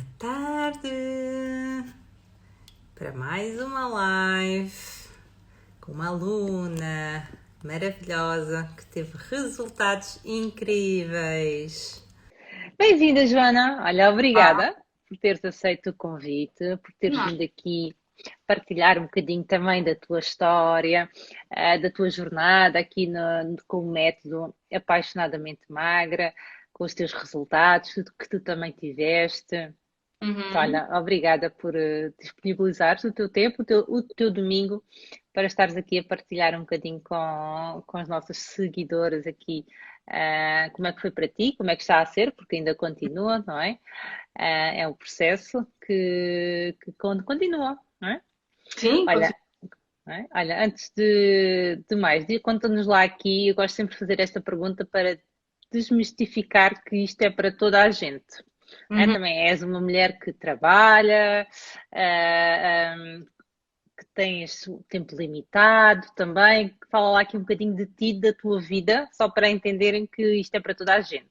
Boa tarde para mais uma live com uma aluna maravilhosa que teve resultados incríveis. Bem-vinda, Joana. Olha, Ah, obrigada por teres aceito o convite, por teres não. vindo aqui partilhar um bocadinho também da tua história, da tua jornada aqui com o método Apaixonadamente Magra, com os teus resultados, tudo que tu também tiveste. Então, Uhum. olha, obrigada por disponibilizares o teu tempo, o teu domingo, para estares aqui a partilhar um bocadinho com as nossas seguidoras aqui, como é que foi para ti, como é que está a ser, porque ainda continua, não é? É um processo que continua, não é? Sim, Olha, não é? Olha, antes de mais, conta-nos lá aqui, eu gosto sempre de fazer esta pergunta para desmistificar que isto é para toda a gente. uhum. Também és uma mulher que trabalha, que tens o tempo limitado também. Fala lá aqui um bocadinho de ti, da tua vida, só para entenderem que isto é para toda a gente.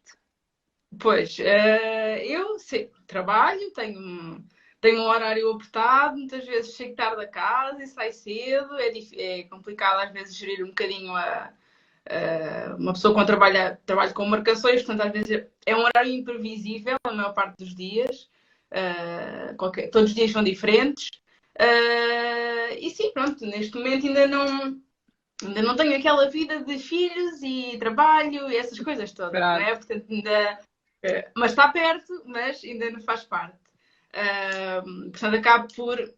Pois, eu sim, trabalho, tenho um horário apertado, muitas vezes chego tarde a casa e saio cedo, é complicado às vezes gerir um bocadinho uma pessoa quando trabalha com marcações, portanto às vezes é um horário imprevisível a maior parte dos dias, todos os dias são diferentes. E sim, pronto, neste momento ainda não tenho aquela vida de filhos e trabalho e essas coisas todas, não é? Pronto. Portanto, mas está perto, mas ainda não faz parte. Portanto, acabo por,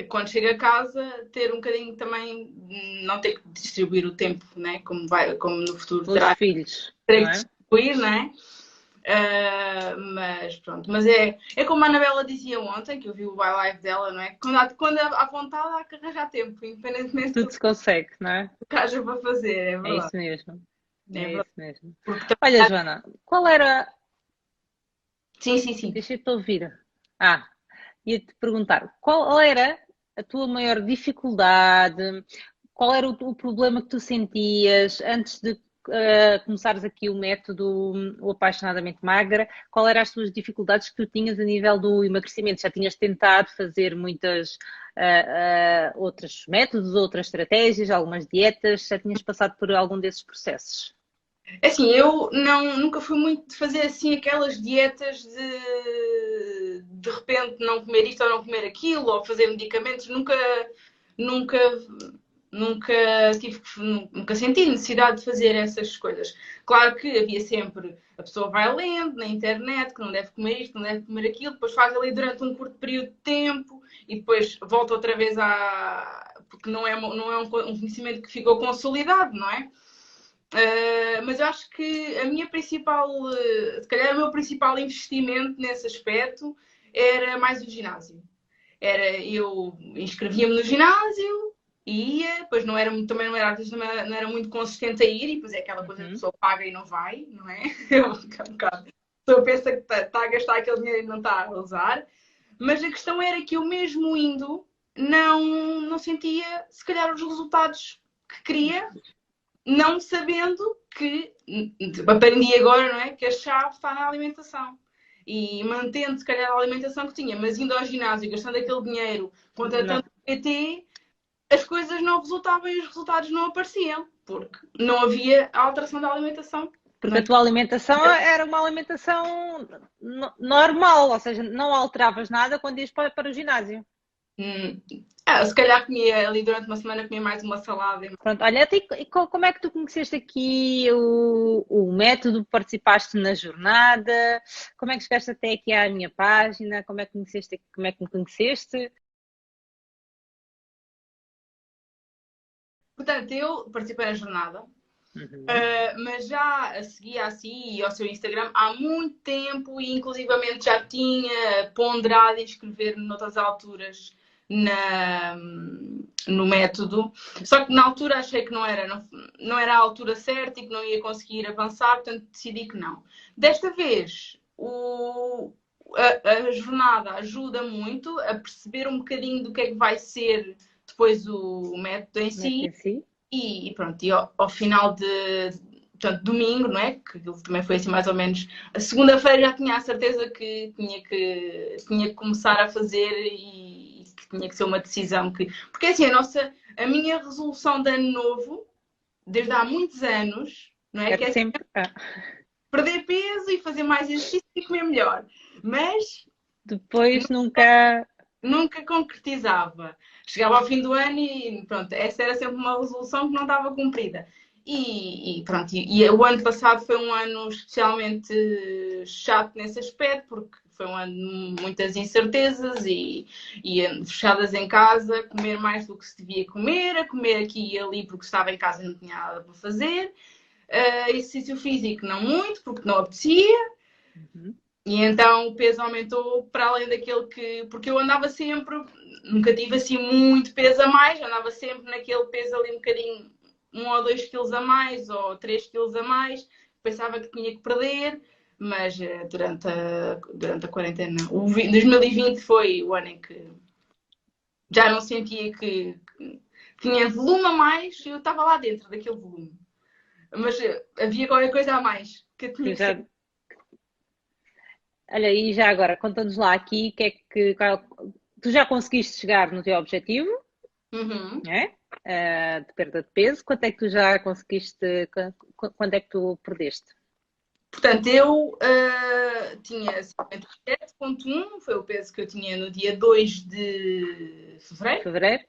quando chego a casa, ter um bocadinho também, não ter que distribuir o tempo, né? Como no futuro Pelos filhos, terei não que é? distribuir, não é? Mas pronto, mas é como a Anabela dizia ontem, que eu vi o live dela, não é? Quando há vontade, há que arranjar tempo, independentemente do Tudo se consegue, não é? que haja para fazer, é É verdade. isso mesmo. É É verdade. isso mesmo. Porque Olha, Joana, qual era. sim, sim, sim. Deixa-te ouvir. Ia-te perguntar, qual era a tua maior dificuldade? Qual era o problema que tu sentias antes de começares aqui o método o Apaixonadamente Magra? Qual eram as tuas dificuldades que tu tinhas a nível do emagrecimento? Já tinhas tentado fazer muitas outros métodos, outras estratégias, algumas dietas? Já tinhas passado por algum desses processos? É assim, eu nunca fui muito de fazer assim aquelas dietas de repente não comer isto ou não comer aquilo, ou fazer medicamentos, nunca, nunca nunca senti necessidade de fazer essas coisas. Claro que havia sempre, a pessoa vai lendo na internet que não deve comer isto, não deve comer aquilo, depois faz ali durante um curto período de tempo e depois volta outra vez porque não é um conhecimento que ficou consolidado, não é? Mas eu acho que a minha principal, se calhar o meu principal investimento nesse aspecto era mais o ginásio. Eu inscrevia-me no ginásio e ia, depois também não era, às vezes não era muito consistente a ir, e depois é aquela coisa que a Uhum. pessoa paga e não vai, não é? A pessoa pensa que está a gastar aquele dinheiro e não está a usar. Mas a questão era que eu mesmo indo não sentia se calhar os resultados que queria, não sabendo que aprendi agora, não é? Que a chave está na alimentação. E mantendo, se calhar, a alimentação que tinha, mas indo ao ginásio, gastando aquele dinheiro, Não. contratando o PT, as coisas não resultavam e os resultados não apareciam, porque não havia a alteração da alimentação. Porque Não a tua alimentação era uma alimentação normal, ou seja, não alteravas nada quando ias para o ginásio. se calhar comia ali durante uma semana, comia mais uma salada. Pronto, olha, e como é que tu conheceste aqui o método? Participaste na jornada? Como é que chegaste até aqui à minha página? Como é que me conheceste? Portanto, eu participei na jornada, Uhum. mas já a seguia assim e ao seu Instagram há muito tempo e inclusivamente já tinha ponderado em inscrever-me noutras alturas na, no método. Só que na altura achei que não era a altura certa e que não ia conseguir avançar, portanto decidi que não. Desta vez, a jornada ajuda muito a perceber um bocadinho do que é que vai ser depois o método em Método si em si? e pronto, e ao final portanto, domingo, não é? Que aquilo também foi assim mais ou menos. A segunda-feira já tinha a certeza que tinha que começar a fazer e que tinha que ser uma decisão que. Porque assim, a minha resolução de ano novo, desde há muitos anos, não é? Que Era é sempre. perder peso e fazer mais exercício e comer melhor. Mas Depois nunca. nunca concretizava. Chegava ao fim do ano e pronto, essa era sempre uma resolução que não estava cumprida. E pronto, e o ano passado foi um ano especialmente chato nesse aspecto, porque foi um ano de muitas incertezas e fechadas em casa, comer mais do que se devia comer, a comer aqui e ali porque estava em casa e não tinha nada para fazer. Exercício físico não muito, porque não apetecia. Uhum. E então o peso aumentou para além daquele que. Porque eu andava sempre, nunca tive assim muito peso a mais, andava sempre naquele peso ali um bocadinho, 1 ou 2 quilos a mais, ou 3 quilos a mais, pensava que tinha que perder, mas durante a quarentena, 2020 foi o ano em que já não sentia que tinha volume a mais e eu estava lá dentro daquele volume. Mas havia qualquer coisa a mais que eu tinha Que que ser. já... Olha, e já agora, conta-nos lá aqui que é que. Tu já conseguiste chegar no teu objetivo, Uhum. né? De perda de peso. Quanto é que tu já conseguiste? Quanto é que tu perdeste? Portanto, eu tinha 57,1, foi o peso que eu tinha no dia 2 de fevereiro, Fevereiro?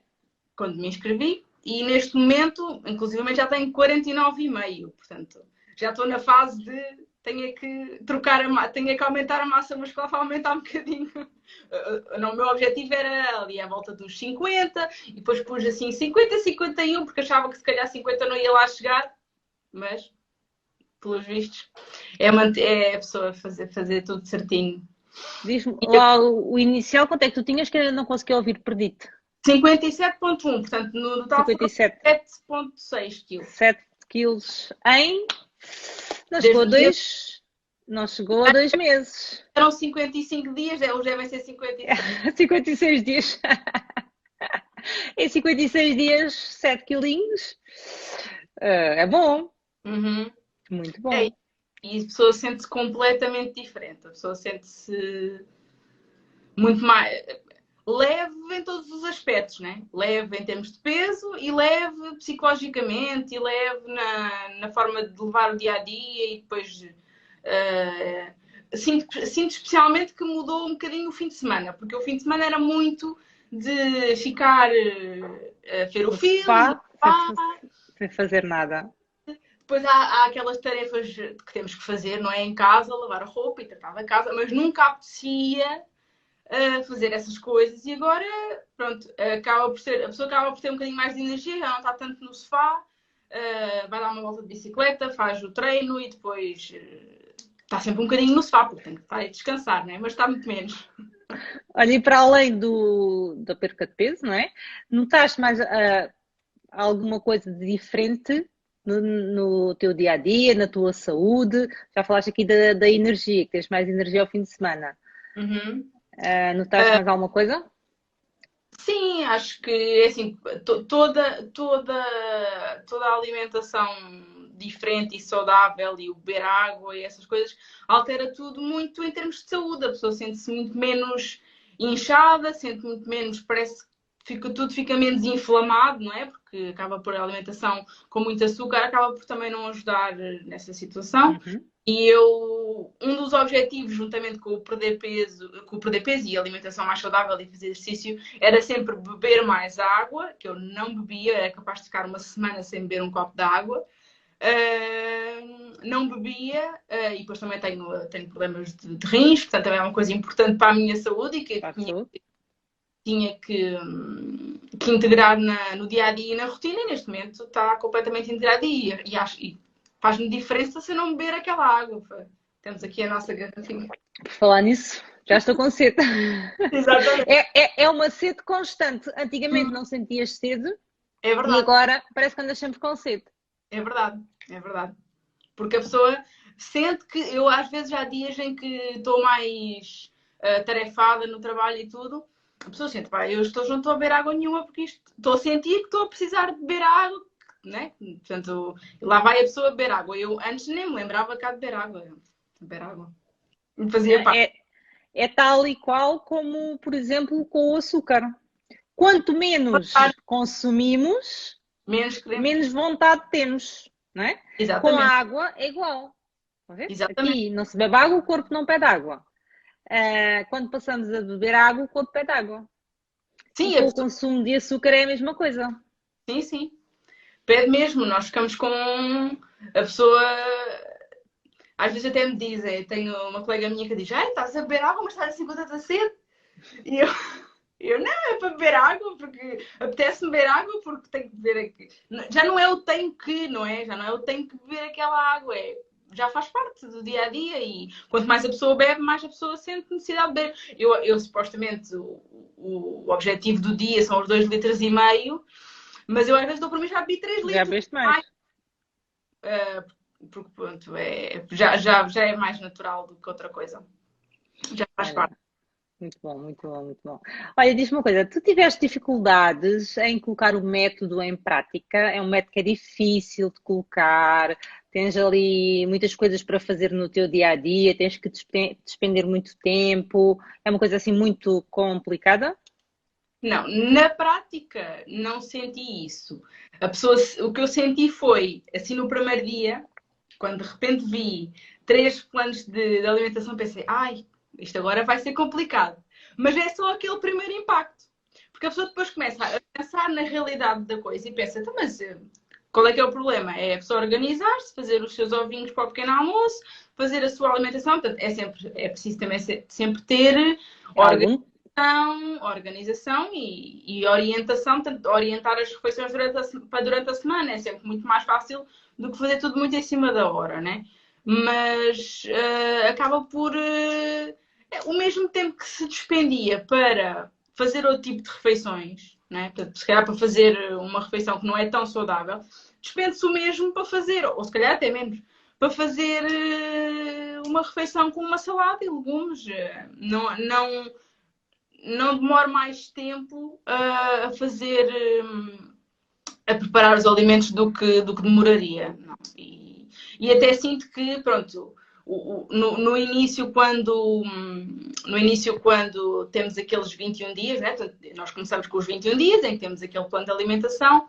quando me inscrevi, e neste momento, inclusive, já tenho 49,5, portanto, já estou na fase de tenho que trocar tenho que aumentar a massa muscular para aumentar um bocadinho. Não, o meu objetivo era ali à volta dos 50, e depois pus assim 50, 51, porque achava que se calhar 50 não ia lá chegar, mas pelos vistos, é a pessoa fazer tudo certinho. Diz-me lá o inicial, quanto é que tu tinhas que eu não consegui ouvir, perdi-te. 57,1, portanto, no total foram 57, 7,6 quilos. 7 quilos em. Não chegou Desde a o dia. dois. Não chegou a 2 meses. Eram 55 dias, hoje devem ser 56. 56 dias. Em 56 dias, 7 quilinhos. É bom. Uhum. Muito É, bom. e a pessoa sente-se completamente diferente. A pessoa sente-se muito mais leve em todos os aspectos, né? Leve em termos de peso e leve psicologicamente e leve na forma de levar o dia a dia e depois sinto especialmente que mudou um bocadinho o fim de semana, porque o fim de semana era muito de ficar a ver o No filme, no sofá, sofá. sem fazer nada. Depois há aquelas tarefas que temos que fazer, não é? Em casa, lavar a roupa e tratar da casa, mas nunca apetecia fazer essas coisas e agora, pronto, a pessoa acaba por ter um bocadinho mais de energia, já não está tanto no sofá, vai dar uma volta de bicicleta, faz o treino e depois está sempre um bocadinho no sofá, porque tem que estar a descansar, não é? Mas está muito menos. Olha, e para além da perca de peso, não é? Notaste mais alguma coisa de diferente no teu dia a dia, na tua saúde? Já falaste aqui da energia, que tens mais energia ao fim de semana. Uhum. Notaste mais alguma coisa? Sim, acho que assim, toda a alimentação diferente e saudável e o beber água e essas coisas altera tudo muito em termos de saúde. A pessoa sente-se muito menos inchada, sente muito menos, parece que tudo fica menos inflamado, não é? Porque acaba por a alimentação com muito açúcar, acaba por também não ajudar nessa situação. Uhum. E um dos objetivos, juntamente com o perder peso e a alimentação mais saudável e fazer exercício, era sempre beber mais água, que eu não bebia, era capaz de ficar uma semana sem beber um copo de água. Não bebia e depois também tenho problemas de rins, portanto também é uma coisa importante para a minha saúde e que tinha que integrar no dia a dia e na rotina, e neste momento está completamente integrado e faz-me diferença se eu não beber aquela água. Temos aqui a nossa garrafinha. Por falar nisso, já estou com sede. Exatamente. É uma sede constante. Antigamente não sentias sede É e verdade. agora parece que andas sempre com sede. É verdade. É verdade. Porque a pessoa sente que eu às vezes já há dias em que estou mais tarefada no trabalho e tudo, a pessoa sente, pá, eu não estou a beber água nenhuma porque estou a sentir que estou a precisar de beber água, né? Portanto, lá vai a pessoa beber água. Eu antes nem me lembrava cá de beber água. Beber água. Me fazia parte. É tal e qual como, por exemplo, com o açúcar. Quanto menos consumimos, Menos queremos. menos vontade temos, não é? Com a Exatamente. água é igual. Está a ver? Exatamente. Aqui não se bebe água, o corpo não pede água. Quando passamos a beber água, o corpo pede água. E Sim, a com o pessoa, consumo de açúcar é a mesma coisa. sim, sim. Pede mesmo. Nós ficamos com a pessoa. Às vezes até me dizem, tenho uma colega minha que diz, ai, estás a beber água, mas estás assim com tanta sede. E eu não, é para beber água, porque apetece-me beber água, porque tenho que beber aqui. Já não é o tenho que, não é? Já não é o tenho que beber aquela água, já faz parte do dia a dia e quanto mais a pessoa bebe, mais a pessoa sente necessidade de beber. Eu supostamente, o objetivo do dia são os 2,5 litros, mas eu às vezes dou para mim já bebi 3 Já litros. bebeste mais. Porque pronto, já é mais natural do que outra coisa. Já faz Olha, parte. muito bom, muito bom, muito bom. Olha, diz-me uma coisa, tu tiveste dificuldades em colocar o método em prática? É um método que é difícil de colocar, tens ali muitas coisas para fazer no teu dia a dia, tens que despender muito tempo, é uma coisa assim muito complicada? Não, na prática não senti isso. A pessoa, o que eu senti foi, assim no primeiro dia, quando de repente vi 3 planos de alimentação, pensei, ai, isto agora vai ser complicado. Mas é só aquele primeiro impacto. Porque a pessoa depois começa a pensar na realidade da coisa e pensa, então, mas qual é que é o problema? É a pessoa organizar-se, fazer os seus ovinhos para o pequeno almoço, fazer a sua alimentação. Portanto, é preciso também sempre ter Algum? organização e orientação, tanto orientar as refeições durante a semana é sempre muito mais fácil do que fazer tudo muito em cima da hora, né? Mas acaba por o mesmo tempo que se despendia para fazer outro tipo de refeições, né? Portanto, se calhar para fazer uma refeição que não é tão saudável, despende-se o mesmo para fazer, ou se calhar até menos, para fazer uma refeição com uma salada e legumes. Não demoro mais tempo a fazer, a preparar os alimentos do que demoraria. Não. E até sinto que, pronto, no início, quando temos aqueles 21 dias, né? Nós começamos com os 21 dias, em que temos aquele plano de alimentação,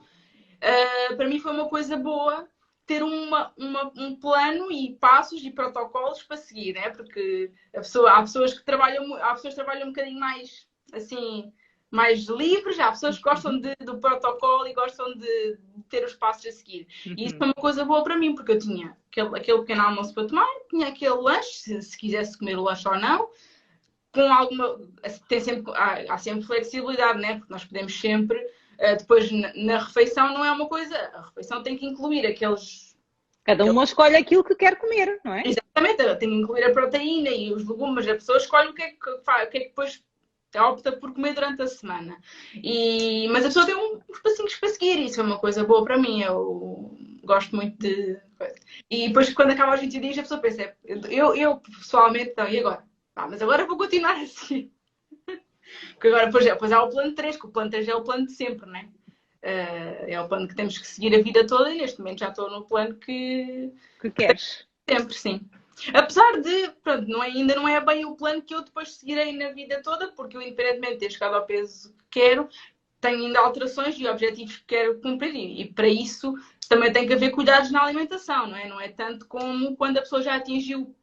para mim foi uma coisa boa ter um plano e passos e protocolos para seguir, né? Porque há pessoas que trabalham um bocadinho mais assim, mais livres, há pessoas que gostam do protocolo e gostam de ter os passos a seguir. E isso é uma coisa boa para mim, porque eu tinha aquele pequeno almoço para tomar, tinha aquele lanche, se quisesse comer o lanche ou não, com alguma. Há sempre flexibilidade, né? Porque nós podemos sempre. Depois, na refeição, não é uma coisa. A refeição tem que incluir aqueles. Cada uma escolhe aquilo que quer comer, não é? Exatamente, tem que incluir a proteína e os legumes. A pessoa escolhe o que é que faz, o que é que depois opta por comer durante a semana. Mas a pessoa tem uns passinhos para seguir. Isso é uma coisa boa para mim. Eu gosto muito de. E depois, quando acaba os 20 dias, a pessoa pensa. Eu pessoalmente, então, e agora? Mas agora vou continuar assim. Porque agora, depois há o plano 3, que o plano 3 é o plano de sempre, né? É o plano que temos que seguir a vida toda e neste momento já estou no plano que Que queres? sempre, sim. Apesar de, pronto, ainda não é bem o plano que eu depois seguirei na vida toda, porque eu, independentemente de ter chegado ao peso que quero, tenho ainda alterações e objetivos que quero cumprir e para isso também tem que haver cuidados na alimentação, não é? Não é tanto como quando a pessoa já atingiu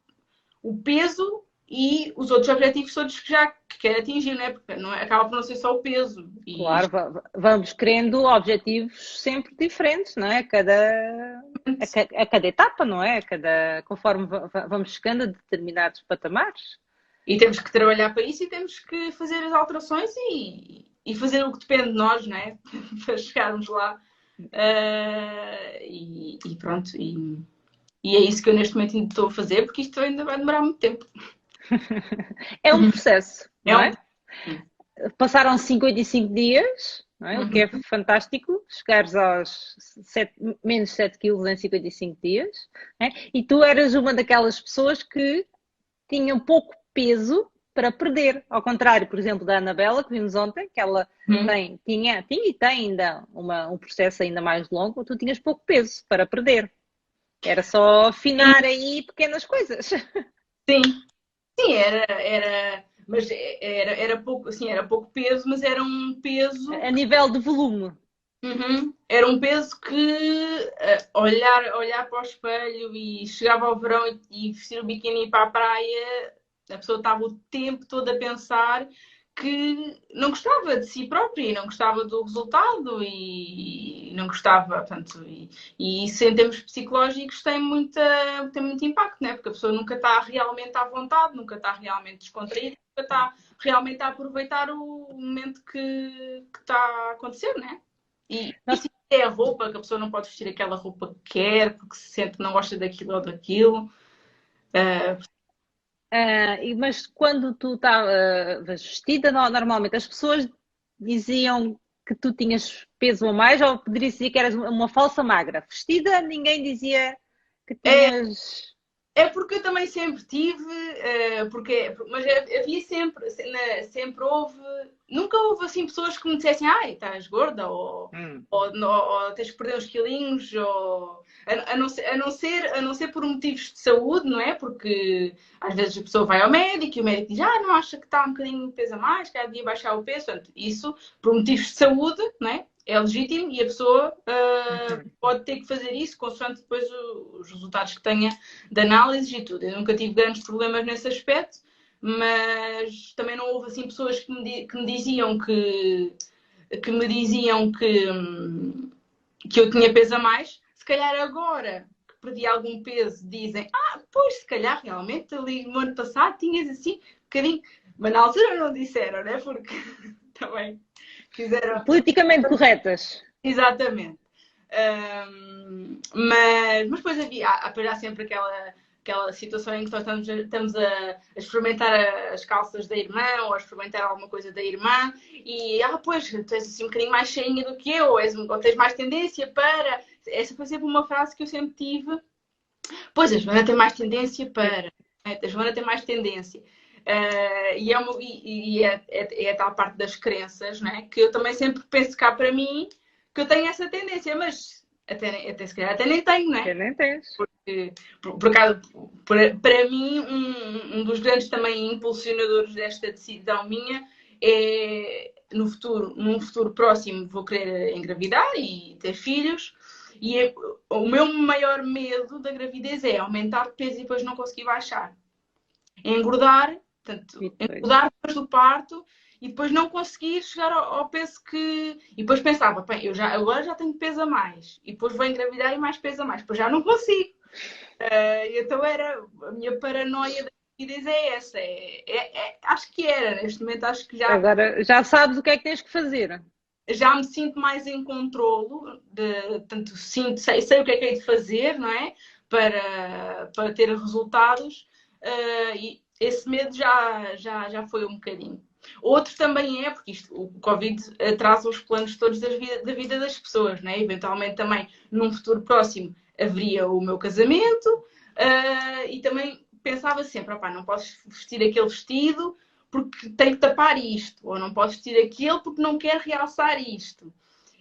o peso e os outros objetivos todos que quer atingir, não é? Porque acaba por não ser só o peso. Claro, vamos querendo objetivos sempre diferentes, não é? A cada etapa, não é? Conforme vamos chegando a determinados patamares. E temos que trabalhar para isso e temos que fazer as alterações e fazer o que depende de nós, não é? Para chegarmos lá. E pronto. E é isso que eu neste momento estou a fazer, porque isto ainda vai demorar muito tempo. É um processo, não é? Sim. Passaram 55 dias, não é? O que é fantástico, chegares aos menos 7 quilos em 55 dias. Não é? E tu eras uma daquelas pessoas que tinham pouco peso para perder. Ao contrário, por exemplo, da Anabela, que vimos ontem, que ela Hum. tinha e tem ainda um processo ainda mais longo, tu tinhas pouco peso para perder. Era só afinar aí pequenas coisas. Sim, sim, mas era pouco, assim, era pouco peso, mas era um peso. A nível de volume. Uhum. Era um peso que olhar para o espelho e chegava ao verão e vestir o biquíni para a praia, a pessoa estava o tempo todo a pensar que não gostava de si própria e não gostava do resultado e não gostava, portanto, e isso em termos psicológicos tem muito impacto, né? Porque a pessoa nunca está realmente à vontade, nunca está realmente descontraída, nunca está realmente a aproveitar o momento que está a acontecer, né? E Nós isso é a roupa, que a pessoa não pode vestir aquela roupa que quer, porque se sente que não gosta daquilo ou daquilo. Mas quando tu estavas vestida, normalmente as pessoas diziam que tu tinhas peso a mais ou poderia dizer que eras uma falsa magra. Vestida, ninguém dizia que É, tinhas. é porque eu também sempre tive, mas havia sempre houve, nunca houve assim pessoas que me dissessem, ai, estás gorda, Hum. ou tens que perder uns quilinhos, a não ser por motivos de saúde, não é? Porque às vezes a pessoa vai ao médico e o médico diz, não acha que está um bocadinho de peso a mais, que há de baixar o peso, portanto, isso por motivos de saúde, não é? É legítimo e a pessoa Uhum. pode ter que fazer isso consoante depois os resultados que tenha de análise e tudo. Eu nunca tive grandes problemas nesse aspecto, mas também não houve assim pessoas que me diziam que eu tinha peso a mais. Se calhar agora que perdi algum peso, dizem, pois se calhar realmente ali no ano passado tinhas assim um bocadinho, mas na altura não disseram, né? Porque também fizeram Politicamente corretas. exatamente. Mas depois há sempre aquela situação em que nós estamos a experimentar as calças da irmã ou a experimentar alguma coisa da irmã e, pois, tu és assim um bocadinho mais cheinha do que eu, ou tens mais tendência para. Essa foi sempre uma frase que eu sempre tive. Pois, a Joana tem mais tendência para. A Joana tem mais tendência. É a tal parte das crenças, né? Que eu também sempre penso cá para mim que eu tenho essa tendência, mas até se calhar até nem tenho, né? Que nem tens. Por acaso, para mim, um dos grandes também impulsionadores desta decisão minha é num futuro próximo, vou querer engravidar e ter filhos. O meu maior medo da gravidez é aumentar de peso e depois não conseguir baixar. Engordar, E portanto, depois. engordar depois do parto e depois não conseguir chegar ao peso que. E depois pensava, bem, agora já tenho peso a mais. E depois vou engravidar e mais peso a mais. Depois já não consigo. Então a minha paranoia da gravidez é essa. Acho que era, neste momento acho que Agora já sabes o que é que tens que fazer. já me sinto mais em controlo, tanto sei o que é de fazer, não é? Para ter resultados, e esse medo já foi um bocadinho. Outro também é, porque o Covid atrasa os planos todos da vida das pessoas, né? Eventualmente também, num futuro próximo, haveria o meu casamento, e também pensava sempre, não posso vestir aquele vestido porque tenho que tapar isto, ou não posso vestir aquele porque não quero realçar isto.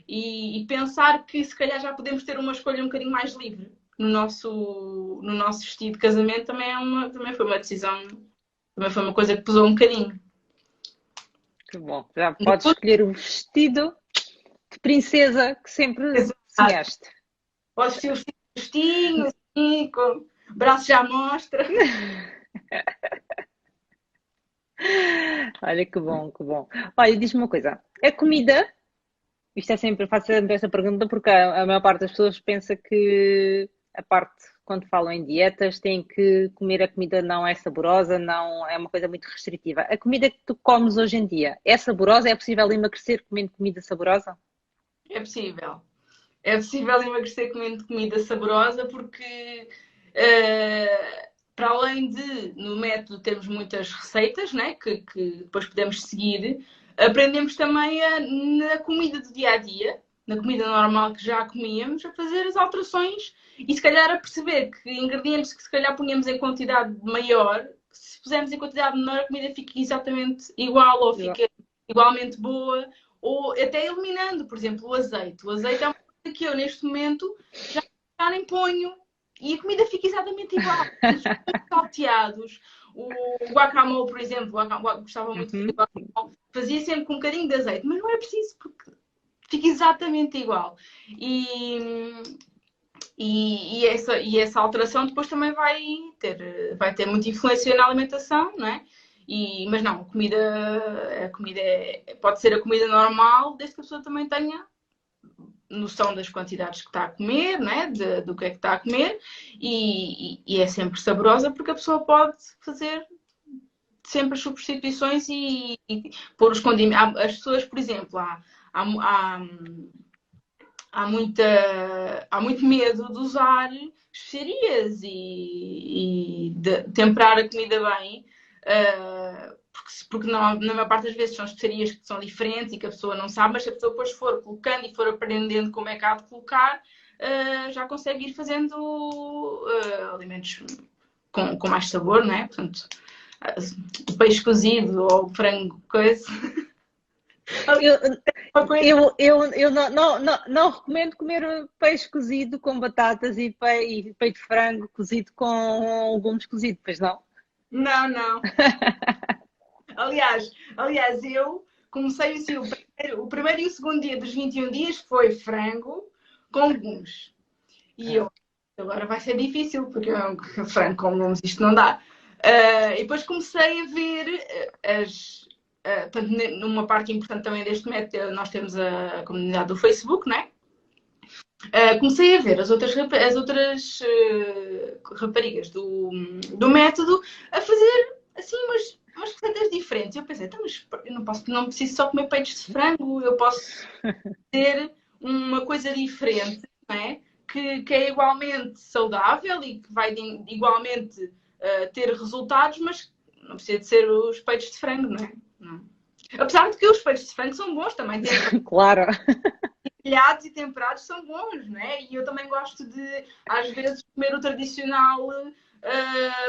E pensar que se calhar já podemos ter uma escolha um bocadinho mais livre no nosso vestido de casamento também foi uma decisão, também foi uma coisa que pesou um bocadinho. Que bom. Já podes escolher o vestido de princesa que sempre Exato. sonhaste. Posso vestir o vestinho, assim, com braços já à mostra. Olha que bom, que bom. Olha, diz-me uma coisa. A comida, isto é sempre, faço sempre esta pergunta porque a maior parte das pessoas pensa que a parte, quando falam em dietas, têm que comer a comida não é saborosa, não é uma coisa muito restritiva. A comida que tu comes hoje em dia é saborosa? É possível emagrecer comendo comida saborosa? É possível. É possível emagrecer comendo comida saborosa porque, para além de, no método, termos muitas receitas, né, que depois podemos seguir, aprendemos também na comida do dia a dia, na comida normal que já comíamos, a fazer as alterações e se calhar a perceber que ingredientes que se calhar punhamos em quantidade maior se pusermos em quantidade menor, a comida fica exatamente igual ou fica igualmente boa, ou até eliminando, por exemplo, o azeite. O azeite é uma coisa que eu, neste momento, já nem ponho e a comida fica exatamente igual. Os salteados, o guacamole, por exemplo, gostava muito de fazer guacamole, fazia sempre com um bocadinho de azeite, mas não é preciso porque fica exatamente igual. E essa alteração depois também vai ter muita influência na alimentação, não é? Mas não, a comida pode ser a comida normal, desde que a pessoa também tenha noção das quantidades que está a comer, não é? Do que é que está a comer, e é sempre saborosa porque a pessoa pode fazer sempre as substituições e pôr os condimentos. As pessoas, por exemplo, há muito medo de usar especiarias e de temperar a comida bem, porque na maior parte das vezes são especiarias que são diferentes e que a pessoa não sabe, mas se a pessoa depois for colocando e for aprendendo como é que há de colocar, já consegue ir fazendo alimentos com mais sabor, não é? Portanto, o peixe cozido ou o frango coisa. Eu não recomendo comer peixe cozido com batatas e peito de frango cozido com legumes cozidos, pois não? Não. Aliás, eu comecei assim, o primeiro e o segundo dia dos 21 dias foi frango com legumes. E agora vai ser difícil, porque frango com legumes isto não dá. E depois comecei a ver portanto, numa parte importante também deste método, nós temos a comunidade do Facebook, não é? Comecei a ver as outras raparigas do método a fazer assim umas receitas diferentes. Eu pensei, então, mas eu não preciso só comer peitos de frango, eu posso ter uma coisa diferente, não é? Que é igualmente saudável e que vai igualmente ter resultados, mas não precisa de ser os peitos de frango, não é? Não. Apesar de que os peitos de frango são bons também. Claro. Grelhados e temperados são bons, não é? E eu também gosto de, às vezes, comer o tradicional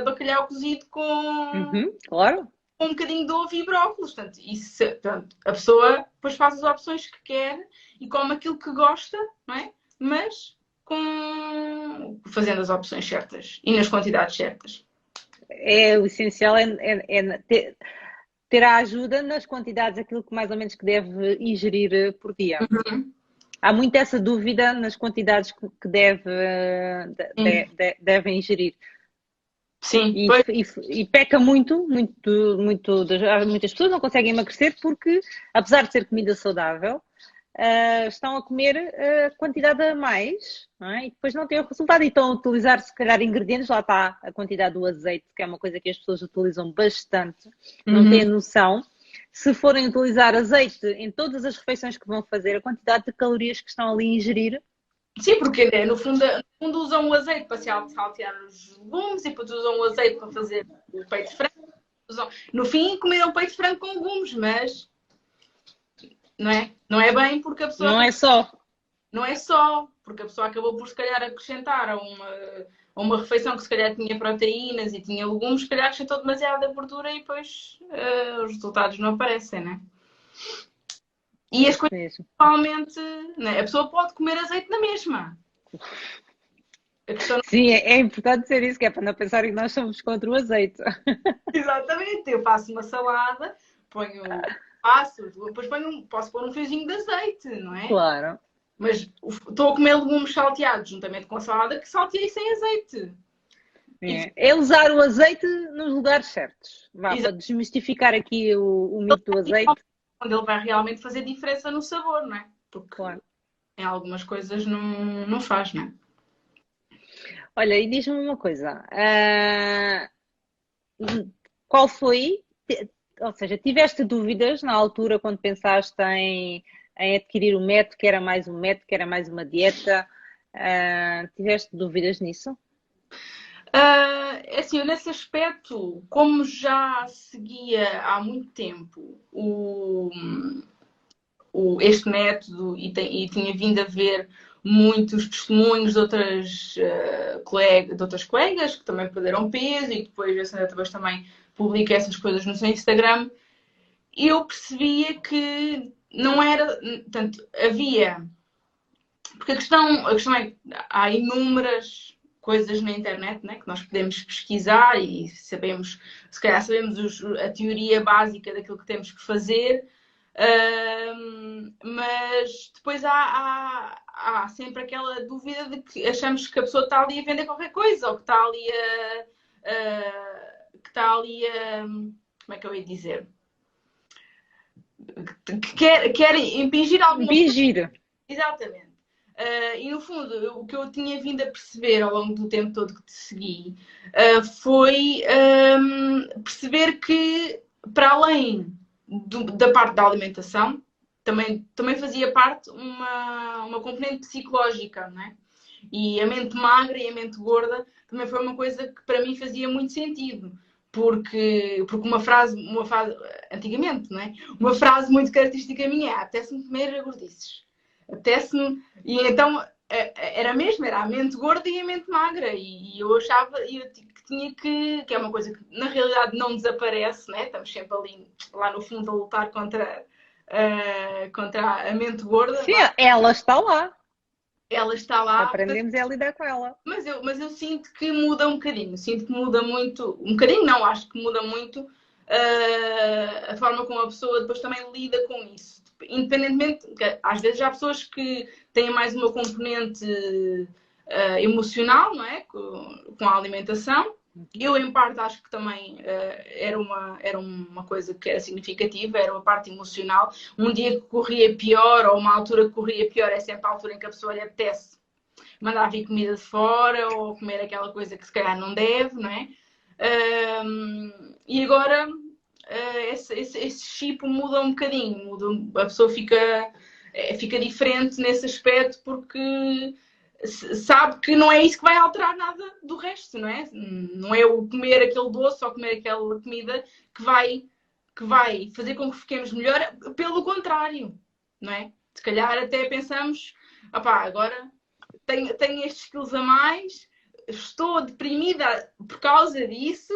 bacalhau cozido claro. com um bocadinho de ovo e brócolis. Portanto, a pessoa depois faz as opções que quer e come aquilo que gosta, não é? Mas fazendo as opções certas e nas quantidades certas. O essencial é ter a ajuda nas quantidades, aquilo que mais ou menos que deve ingerir por dia. Há muito essa dúvida nas quantidades que deve ingerir. Sim. E peca muito. Muitas pessoas não conseguem emagrecer porque, apesar de ser comida saudável, estão a comer quantidade a mais, não é? E depois não têm o resultado e estão a utilizar, se calhar, ingredientes. Lá está a quantidade do azeite, que é uma coisa que as pessoas utilizam bastante, não têm noção. Se forem utilizar azeite em todas as refeições que vão fazer, a quantidade de calorias que estão ali a ingerir. Sim, porque no fundo usam o azeite para saltear os legumes e depois usam o azeite para fazer o peito de frango. No fim, comeram peito de frango com legumes, mas não é bem porque a pessoa... Não é só, porque a pessoa acabou por, se calhar, acrescentar a uma refeição que se calhar tinha proteínas e tinha legumes, se calhar acrescentou demasiada gordura e depois os resultados não aparecem, né? E as coisas, principalmente, né? A pessoa pode comer azeite na mesma. Sim, é importante dizer isso, que é para não pensarem que nós somos contra o azeite. Exatamente, eu faço uma salada, depois posso pôr um fiozinho de azeite, não é? Claro. Mas estou a comer legumes salteados juntamente com a salada que salteei sem azeite. É usar o azeite nos lugares certos. Para desmistificar aqui o mito do azeite. Quando ele vai realmente fazer diferença no sabor, não é? Porque em algumas coisas não faz, não é? Olha, e diz-me uma coisa. Qual foi... Ou seja, tiveste dúvidas na altura quando pensaste em adquirir o método, que era mais um método, que era mais uma dieta? Tiveste dúvidas nisso? Assim, eu nesse aspecto, como já seguia há muito tempo este método e tinha vindo a ver muitos testemunhos de outras, de outras colegas que também perderam peso e depois a Sandra Tavares também publica essas coisas no seu Instagram. E eu percebia que não era. Portanto, havia. Porque a questão é que há inúmeras coisas na internet, né, que nós podemos pesquisar e sabemos, se calhar sabemos a teoria básica daquilo que temos que fazer, mas depois há sempre aquela dúvida de que achamos que a pessoa está ali a vender qualquer coisa ou que está ali que está ali a, como é que eu ia dizer? Que quer impingir alguma coisa. Impingir. Exatamente. E no fundo, o que eu tinha vindo a perceber ao longo do tempo todo que te segui foi perceber que, para além da parte da alimentação, também fazia parte uma componente psicológica, não é? E a mente magra e a mente gorda também foi uma coisa que para mim fazia muito sentido. Porque uma frase, antigamente, não é? Uma frase muito característica minha é: apetece-me comer gordices. Apetece-me. E então era mesmo, era a mente gorda e a mente magra. E eu achava que tinha que é uma coisa que na realidade não desaparece, né? Estamos sempre ali, lá no fundo, a lutar contra a mente gorda. Sim, ela está lá. Ela está lá. Aprendemos a lidar com ela. Mas eu sinto que muda um bocadinho. Sinto que muda muito. Um bocadinho não, acho que muda muito a forma como a pessoa depois também lida com isso. Independentemente, às vezes há pessoas que têm mais uma componente emocional, não é? Com a alimentação. Eu, em parte, acho que também era uma coisa que era significativa, era uma parte emocional. Um dia que corria pior, ou uma altura que corria pior, é sempre a altura em que a pessoa lhe apetece mandar vir comida de fora, ou comer aquela coisa que se calhar não deve, não é? E agora esse chip muda um bocadinho, a pessoa fica diferente nesse aspecto porque sabe que não é isso que vai alterar nada do resto, não é? Não é o comer aquele doce ou comer aquela comida que vai fazer com que fiquemos melhor, pelo contrário, não é? Se calhar até pensamos, opá, agora tenho estes quilos a mais, estou deprimida por causa disso,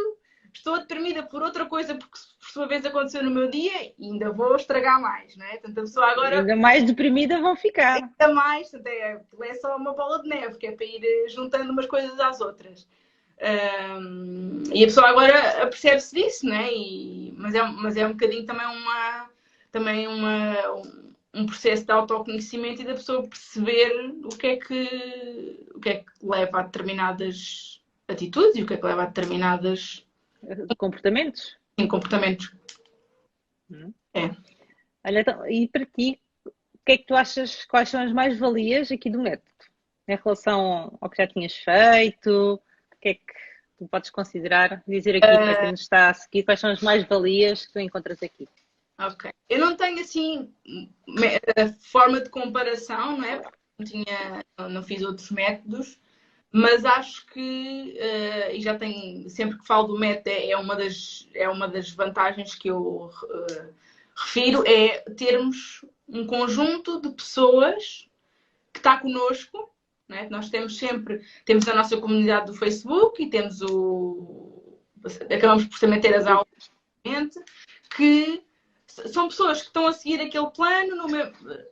estou deprimida por outra coisa porque por sua vez aconteceu no meu dia e ainda vou estragar mais, não é? Portanto, a pessoa agora... Ainda mais deprimida vão ficar. Ainda mais, é só uma bola de neve, que é para ir juntando umas coisas às outras. E a pessoa agora apercebe-se disso, não é? Mas é um bocadinho também um processo de autoconhecimento e da pessoa perceber o que é que leva a determinadas atitudes e o que é que leva a determinadas comportamentos. Comportamentos. É. Olha, então, e para ti, o que é que tu achas, quais são as mais-valias aqui do método? Em relação ao que já tinhas feito, o que é que tu podes considerar, dizer aqui para quem nos está a seguir, quais são as mais-valias que tu encontras aqui? Ok. Eu não tenho assim forma de comparação, não é? Porque não fiz outros métodos, mas acho que, e já tenho, sempre que falo do método, é uma das vantagens que eu refiro, é termos um conjunto de pessoas que está connosco, não é? Nós temos a nossa comunidade do Facebook e acabamos por também ter as aulas, que são pessoas que estão a seguir aquele plano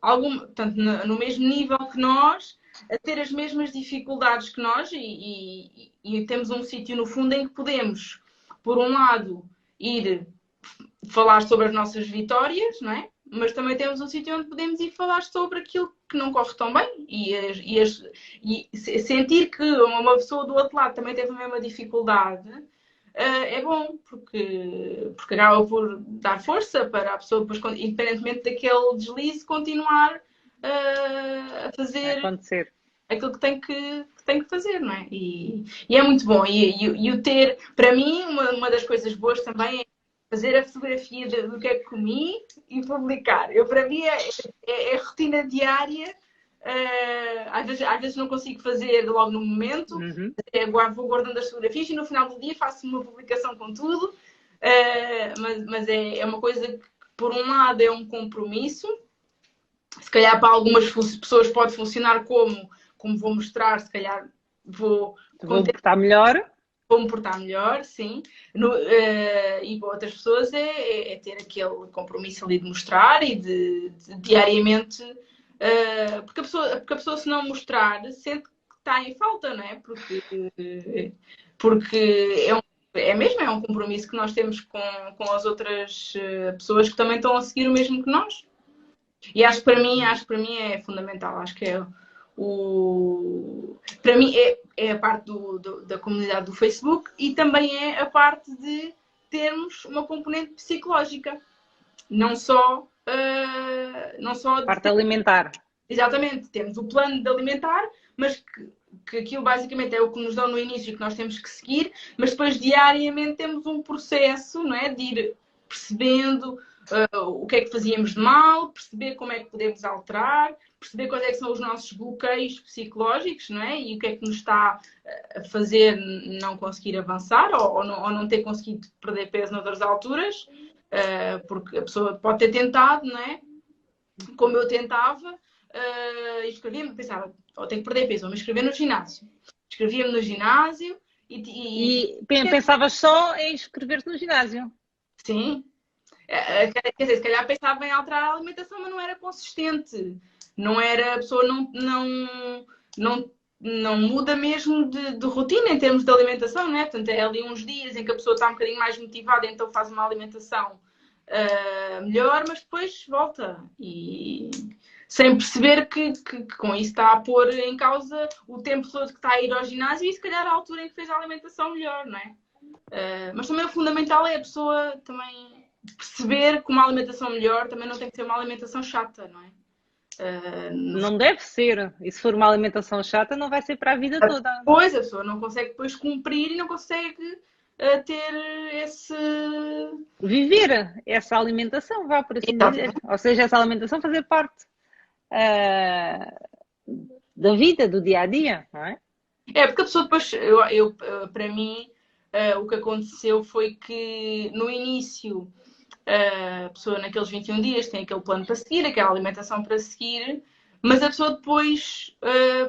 portanto, no mesmo nível que nós, a ter as mesmas dificuldades que nós e temos um sítio no fundo em que podemos, por um lado, ir falar sobre as nossas vitórias, não é? Mas também temos um sítio onde podemos ir falar sobre aquilo que não corre tão bem e sentir que uma pessoa do outro lado também teve a mesma dificuldade. É bom, porque acaba por dar força para a pessoa, depois, independentemente daquele deslize, continuar a fazer aquilo que tem que fazer, não é? E é muito bom. E o ter, para mim, uma das coisas boas também é fazer a fotografia do que é que comi e publicar. Para mim, é rotina diária. Às vezes não consigo fazer logo no momento, vou guardando as fotografias e no final do dia faço uma publicação com tudo, mas é uma coisa que por um lado é um compromisso, Se calhar para algumas pessoas pode funcionar como vou mostrar, se calhar vou Vou portar melhor. vou me portar melhor, sim. E para outras pessoas é ter aquele compromisso ali de mostrar e de diariamente. Porque a pessoa, se não mostrar, sente que está em falta, não é? Porque é um compromisso que nós temos com as outras pessoas que também estão a seguir o mesmo que nós. E acho que para mim é fundamental. Acho que para mim é a parte da comunidade do Facebook e também é a parte de termos uma componente psicológica, não só, A parte alimentar. Exatamente, temos o plano de alimentar, mas que aquilo basicamente é o que nos dão no início e que nós temos que seguir, mas depois diariamente temos um processo, não é, de ir percebendo o que é que fazíamos de mal, perceber como é que podemos alterar, perceber quais é que são os nossos bloqueios psicológicos, não é? E o que é que nos está a fazer não conseguir avançar ou não ter conseguido perder peso noutras alturas, porque a pessoa pode ter tentado, não é? Como eu tentava, inscrevia-me, pensava, tenho que perder peso, vou-me inscrever no ginásio. Inscrevia-me no ginásio e pensavas só em inscrever-te no ginásio? Sim. Quer dizer, se calhar pensava em alterar a alimentação, mas não era consistente. Não era, a pessoa não muda mesmo de rotina em termos de alimentação, né? Portanto, é ali uns dias em que a pessoa está um bocadinho mais motivada, então faz uma alimentação melhor, mas depois volta. E sem perceber que com isso está a pôr em causa o tempo todo que está a ir ao ginásio e se calhar a altura em que fez a alimentação melhor, não é? Mas também o fundamental é a pessoa também perceber que uma alimentação melhor também não tem que ser uma alimentação chata, não é? Não deve ser. E se for uma alimentação chata, não vai ser para a vida toda. Pois, a pessoa não consegue depois cumprir e não consegue ter esse... Viver essa alimentação, vá por assim dizer. Ou seja, essa alimentação fazer parte da vida, do dia a dia, não é? É, porque a pessoa depois, para mim, o que aconteceu foi que no início a pessoa naqueles 21 dias tem aquele plano para seguir, aquela alimentação para seguir, mas a pessoa depois,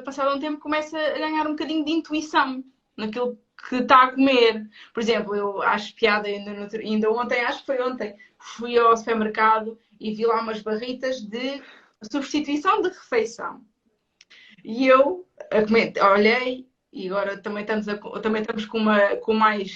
passado um tempo, começa a ganhar um bocadinho de intuição naquilo que está a comer. Por exemplo, eu acho piada ainda ontem, acho que foi ontem, fui ao supermercado e vi lá umas barritas de substituição de refeição. E eu olhei, e agora também estamos com mais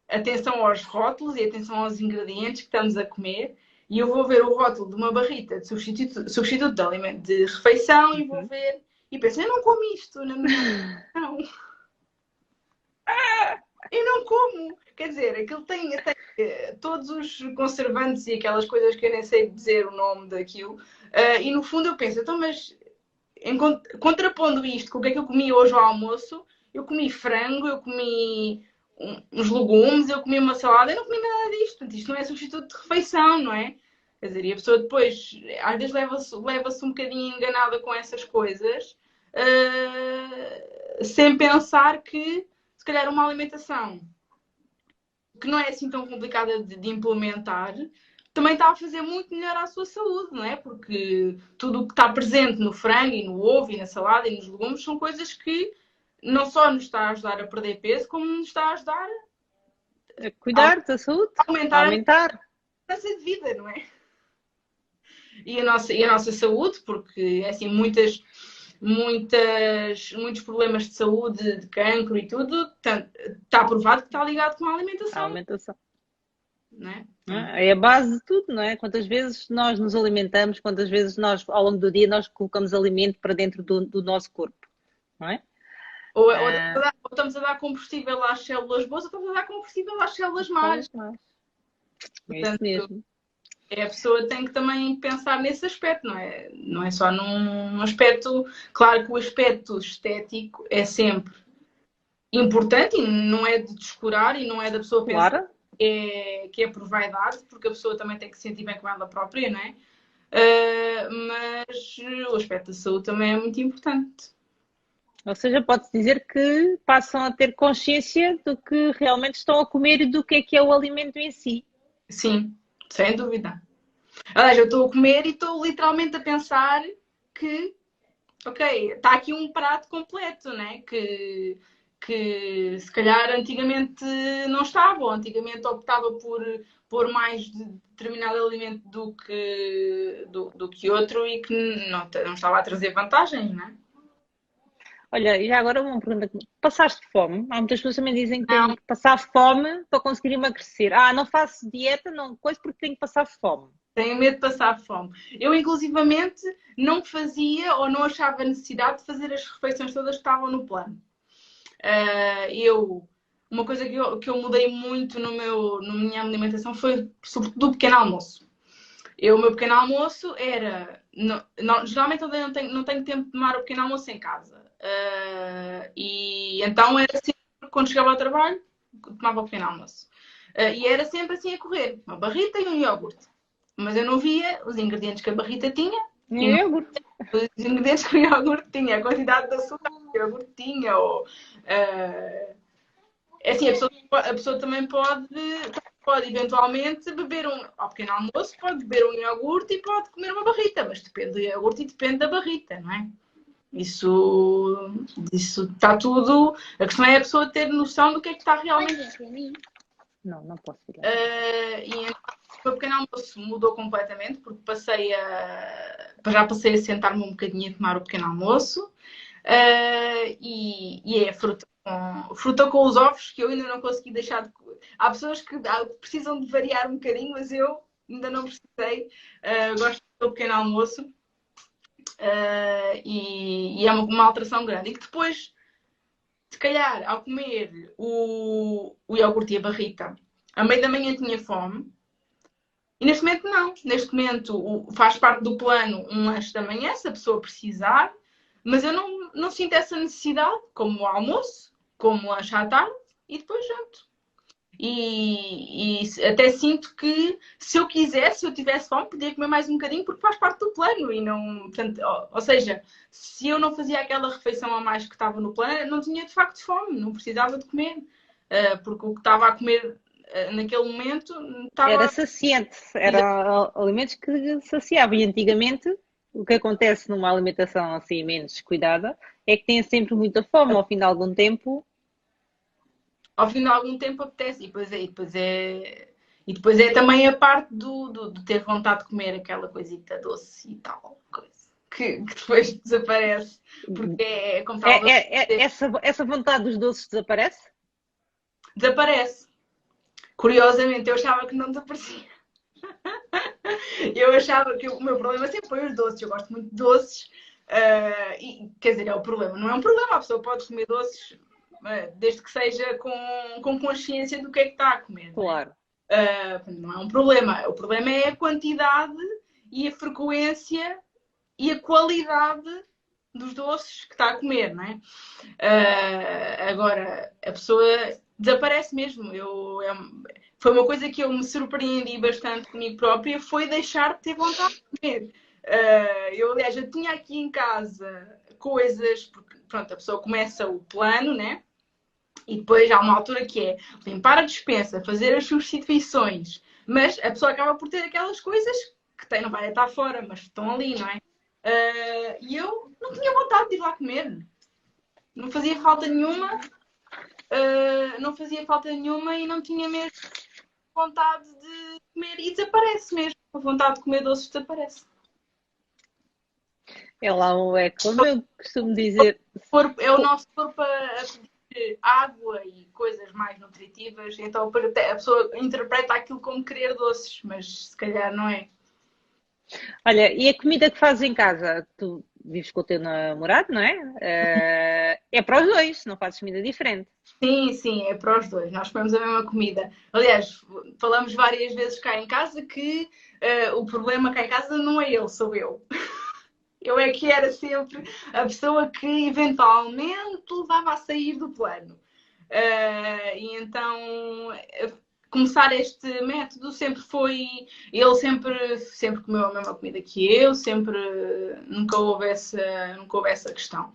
atenção aos rótulos e atenção aos ingredientes que estamos a comer. E eu vou ver o rótulo de uma barrita de substituto de alimento de refeição e vou ver. E penso, eu não como isto, não. Eu não como. Quer dizer, aquilo tem todos os conservantes e aquelas coisas que eu nem sei dizer o nome daquilo. E no fundo eu penso, então, mas contrapondo isto com o que é que eu comi hoje ao almoço, eu comi frango, eu comi uns legumes, eu comi uma salada, eu não comi nada disto. Portanto, isto não é substituto de refeição, não é? Quer dizer, e a pessoa depois, às vezes, leva-se um bocadinho enganada com essas coisas, sem pensar que, se calhar, uma alimentação que não é assim tão complicada de implementar, também está a fazer muito melhor à sua saúde, não é? Porque tudo o que está presente no frango e no ovo e na salada e nos legumes são coisas que não só nos está a ajudar a perder peso, como nos está a ajudar a cuidar da saúde, a aumentar a esperança de vida, não é? E a nossa saúde, porque assim, muitos problemas de saúde, de cancro e tudo, está provado que está ligado com a alimentação. A alimentação. Não é? É a base de tudo, não é? Quantas vezes nós nos alimentamos, quantas vezes nós, ao longo do dia, nós colocamos alimento para dentro do nosso corpo, não é? Ou estamos a dar combustível às células boas ou estamos a dar combustível às células más. É isso mesmo. A pessoa tem que também pensar nesse aspecto, não é? Não é só num aspecto... Claro que o aspecto estético é sempre importante e não é de descurar e não é da pessoa pensar que é por vaidade, porque a pessoa também tem que se sentir bem com ela própria, não é? Mas o aspecto da saúde também é muito importante. Ou seja, pode-se dizer que passam a ter consciência do que realmente estão a comer e do que é o alimento em si. Sim, sem dúvida. Aliás, eu estou a comer e estou literalmente a pensar que, ok, está aqui um prato completo, né? Que se calhar antigamente não estava, ou antigamente optava por pôr mais de determinado alimento do que outro e que não estava a trazer vantagens, né? Olha, e já agora uma pergunta. Passaste fome? Há muitas pessoas que também dizem que têm Não, que passar fome para conseguir emagrecer. Ah, não faço dieta, não coisa porque tenho que passar fome. tenho medo de passar fome. Eu, inclusivamente, não fazia ou não achava necessidade de fazer as refeições todas que estavam no plano. Eu, uma coisa que eu mudei muito na minha alimentação foi, sobretudo, o pequeno almoço. O meu pequeno almoço era. Geralmente eu não tenho tempo de tomar o pequeno almoço em casa. E então era sempre, quando chegava ao trabalho, tomava o pequeno almoço. E era sempre assim a correr: uma barrita e um iogurte. Mas eu não via os ingredientes que a barrita tinha Nem e não iogurte. via os ingredientes que o iogurte tinha, a quantidade de açúcar que o iogurte tinha. É assim, a pessoa também pode eventualmente beber ao pequeno almoço, pode beber um iogurte e pode comer uma barrita, mas depende do iogurte e depende da barrita, não é? Isso está tudo. A questão é a pessoa ter noção do que é que está realmente. Não, não posso virar. E então, o meu pequeno almoço mudou completamente, porque já passei a sentar-me um bocadinho a tomar o pequeno almoço. E é fruta com os ovos, que eu ainda não consegui deixar de. Há pessoas que precisam de variar um bocadinho, mas eu ainda não precisei. Gosto do pequeno almoço. E é uma alteração grande. E que depois, se calhar, ao comer o iogurte e a barrita, à meia da manhã tinha fome. E neste momento não. Neste momento faz parte do plano um lanche da manhã, se a pessoa precisar, mas eu não sinto essa necessidade, como o almoço, como o lanche à tarde e depois janto. E até sinto que se eu quisesse, se eu tivesse fome, podia comer mais um bocadinho porque faz parte do plano e não. Portanto, ou seja, se eu não fazia aquela refeição a mais que estava no plano, não tinha de facto fome, não precisava de comer. Porque o que estava a comer naquele momento Era estava. saciante, eram alimentos que saciavam. E antigamente, o que acontece numa alimentação assim menos cuidada é que tem sempre muita fome. Ao fim de algum tempo, Ao fim de algum tempo apetece. E depois é também a parte de ter vontade de comer aquela coisita doce e tal, coisa, que depois desaparece, porque é como estava a dizer, essa vontade dos doces desaparece. desaparece. Curiosamente, eu achava que não desaparecia. Eu achava que o meu problema sempre foi os doces. Eu gosto muito de doces. Quer dizer, é o problema. Não é um problema, a pessoa pode comer doces desde que seja com consciência do que é que está a comer, não é? Claro. Não é um problema. O problema é a quantidade e a frequência e a qualidade dos doces que está a comer, não é? Agora, a pessoa desaparece mesmo. Foi uma coisa que eu me surpreendi bastante comigo própria, foi deixar de ter vontade de comer. Aliás, eu tinha aqui em casa coisas, porque pronto, a pessoa começa o plano, né? E depois há uma altura que é limpar a despensa, fazer as substituições, mas a pessoa acaba por ter aquelas coisas que tem, não vai estar fora, mas estão ali, não é? E eu não tinha vontade de ir lá comer. Não fazia falta nenhuma, não fazia falta nenhuma e não tinha mesmo vontade de comer e desaparece mesmo. A vontade de comer doces desaparece. É lá como eu costumo dizer. É o nosso corpo a pedir água e coisas mais nutritivas, então a pessoa interpreta aquilo como querer doces, mas se calhar não é. Olha, e a comida que fazes em casa? Tu vives com o teu namorado, não é? É para os dois, não fazes comida diferente. Sim, sim, é para os dois. Nós comemos a mesma comida. Aliás, falamos várias vezes cá em casa que o problema cá em casa não é ele, sou eu. Eu é que era sempre a pessoa que eventualmente levava a sair do plano. E então começar este método sempre foi. Ele sempre comeu a mesma comida que eu, sempre nunca houve essa questão.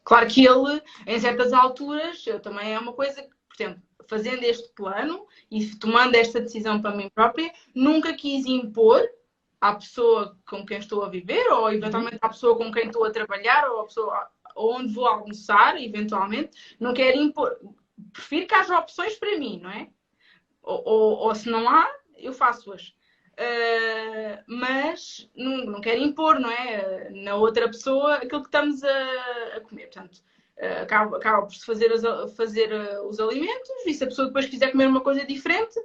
Claro que ele, em certas alturas, eu também é uma coisa que, por exemplo, fazendo este plano e tomando esta decisão para mim própria, nunca quis impor à pessoa com quem estou a viver, ou eventualmente à pessoa com quem estou a trabalhar, ou à pessoa onde vou almoçar, eventualmente, não quero impor. Prefiro que haja opções para mim, não é? Ou se não há, eu faço-as. Mas não quero impor, não é? Na outra pessoa aquilo que estamos a comer. Portanto, acaba por se fazer os alimentos e se a pessoa depois quiser comer uma coisa diferente,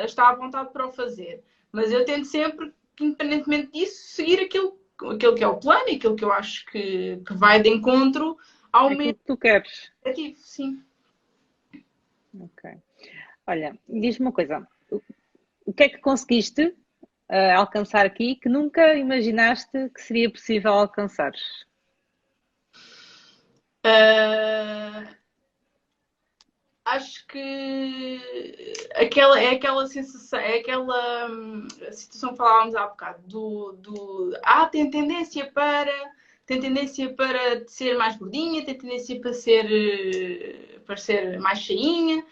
está à vontade para o fazer. Mas eu tento sempre, independentemente disso, seguir aquilo que é o plano e aquilo que eu acho que vai de encontro ao Aquilo meu que tu queres. objetivo, sim. Ok. Olha, diz-me uma coisa. O que é que conseguiste alcançar aqui que nunca imaginaste que seria possível alcançares? Acho que aquela sensação, situação que falávamos há bocado, tem tendência para ser mais gordinha, tem tendência para ser mais cheinha,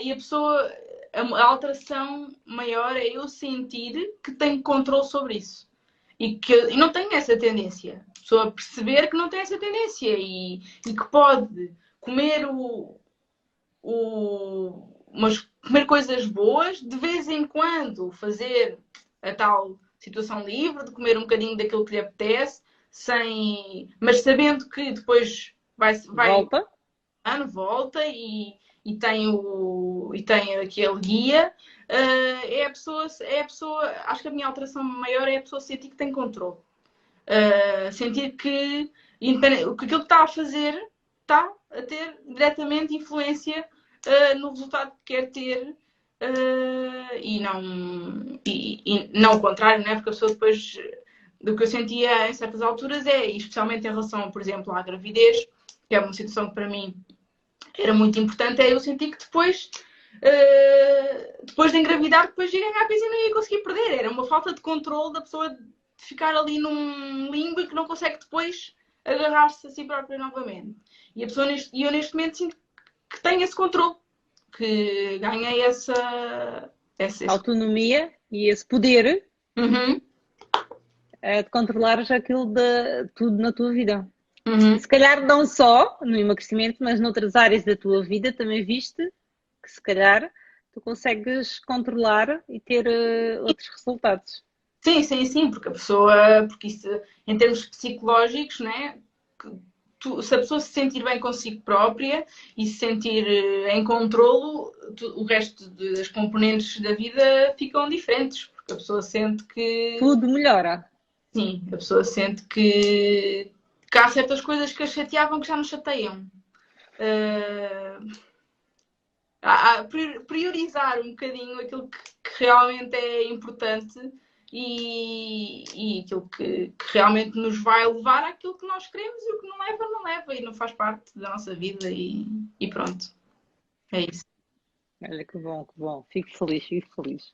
e a pessoa, a alteração maior é eu sentir que tenho controle sobre isso. E não tenho essa tendência. A pessoa perceber que não tem essa tendência e que pode comer mas comer coisas boas, de vez em quando fazer a tal situação livre, de comer um bocadinho daquilo que lhe apetece, mas sabendo que depois vai Volta? volta e tem aquele guia. Acho que a minha alteração maior é a pessoa sentir que tem controle. Sentir que aquilo que está a fazer está a ter diretamente influência no resultado que quer ter e não o contrário, né? Porque a pessoa depois do que eu sentia em certas alturas especialmente em relação, por exemplo, à gravidez, que é uma situação que para mim era muito importante, eu senti que depois de engravidar, depois de ganhar peso e não ia conseguir perder. Era uma falta de controle da pessoa de ficar ali num limbo e que não consegue depois agarrar-se a si própria novamente. E eu neste momento sinto que tenho esse controle, que ganhei essa Autonomia e esse poder Uhum, de controlares aquilo de tudo na tua vida. uhum. Se calhar não só no emagrecimento, mas noutras áreas da tua vida também viste que se calhar tu consegues controlar e ter outros resultados. Sim, porque isso, em termos psicológicos, né? Se a pessoa se sentir bem consigo própria e se sentir em controlo, o resto das componentes da vida ficam diferentes, porque a pessoa sente que, Tudo melhora. sim, a pessoa sente que há certas coisas que a chateavam que já não chateiam. Priorizar um bocadinho aquilo que realmente é importante e aquilo que realmente nos vai levar àquilo que nós queremos e o que não leva e não faz parte da nossa vida e pronto. É isso. Olha que bom, que bom. Fico feliz, fico feliz.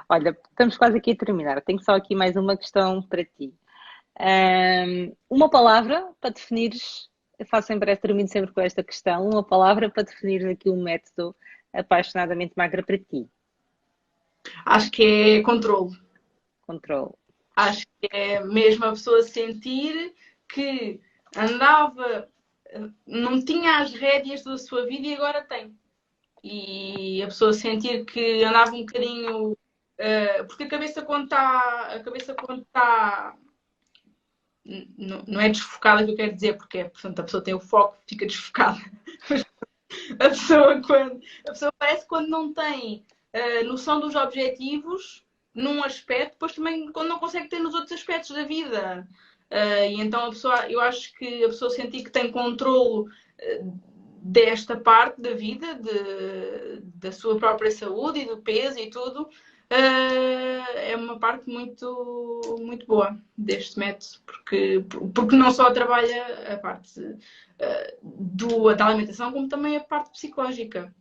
Olha, estamos quase aqui a terminar. Tenho só aqui mais uma questão para ti. Uma palavra para definires, eu faço sempre, termino sempre com esta questão, uma palavra para definir aqui um método apaixonadamente magra para ti. Acho que é controle. Controle. Acho que é mesmo a pessoa sentir que andava, não tinha as rédeas da sua vida e agora tem. E a pessoa sentir que andava um bocadinho. Porque a cabeça quando está. Não é desfocada que eu quero dizer, porque portanto, a pessoa tem o foco, fica desfocada. A pessoa parece que quando não tem noção dos objetivos num aspecto, depois também quando não consegue ter nos outros aspectos da vida. E então eu acho que a pessoa sentir que tem controlo desta parte da vida, da sua própria saúde e do peso e tudo, é uma parte muito, muito boa deste método, porque não só trabalha a parte da alimentação, como também a parte psicológica.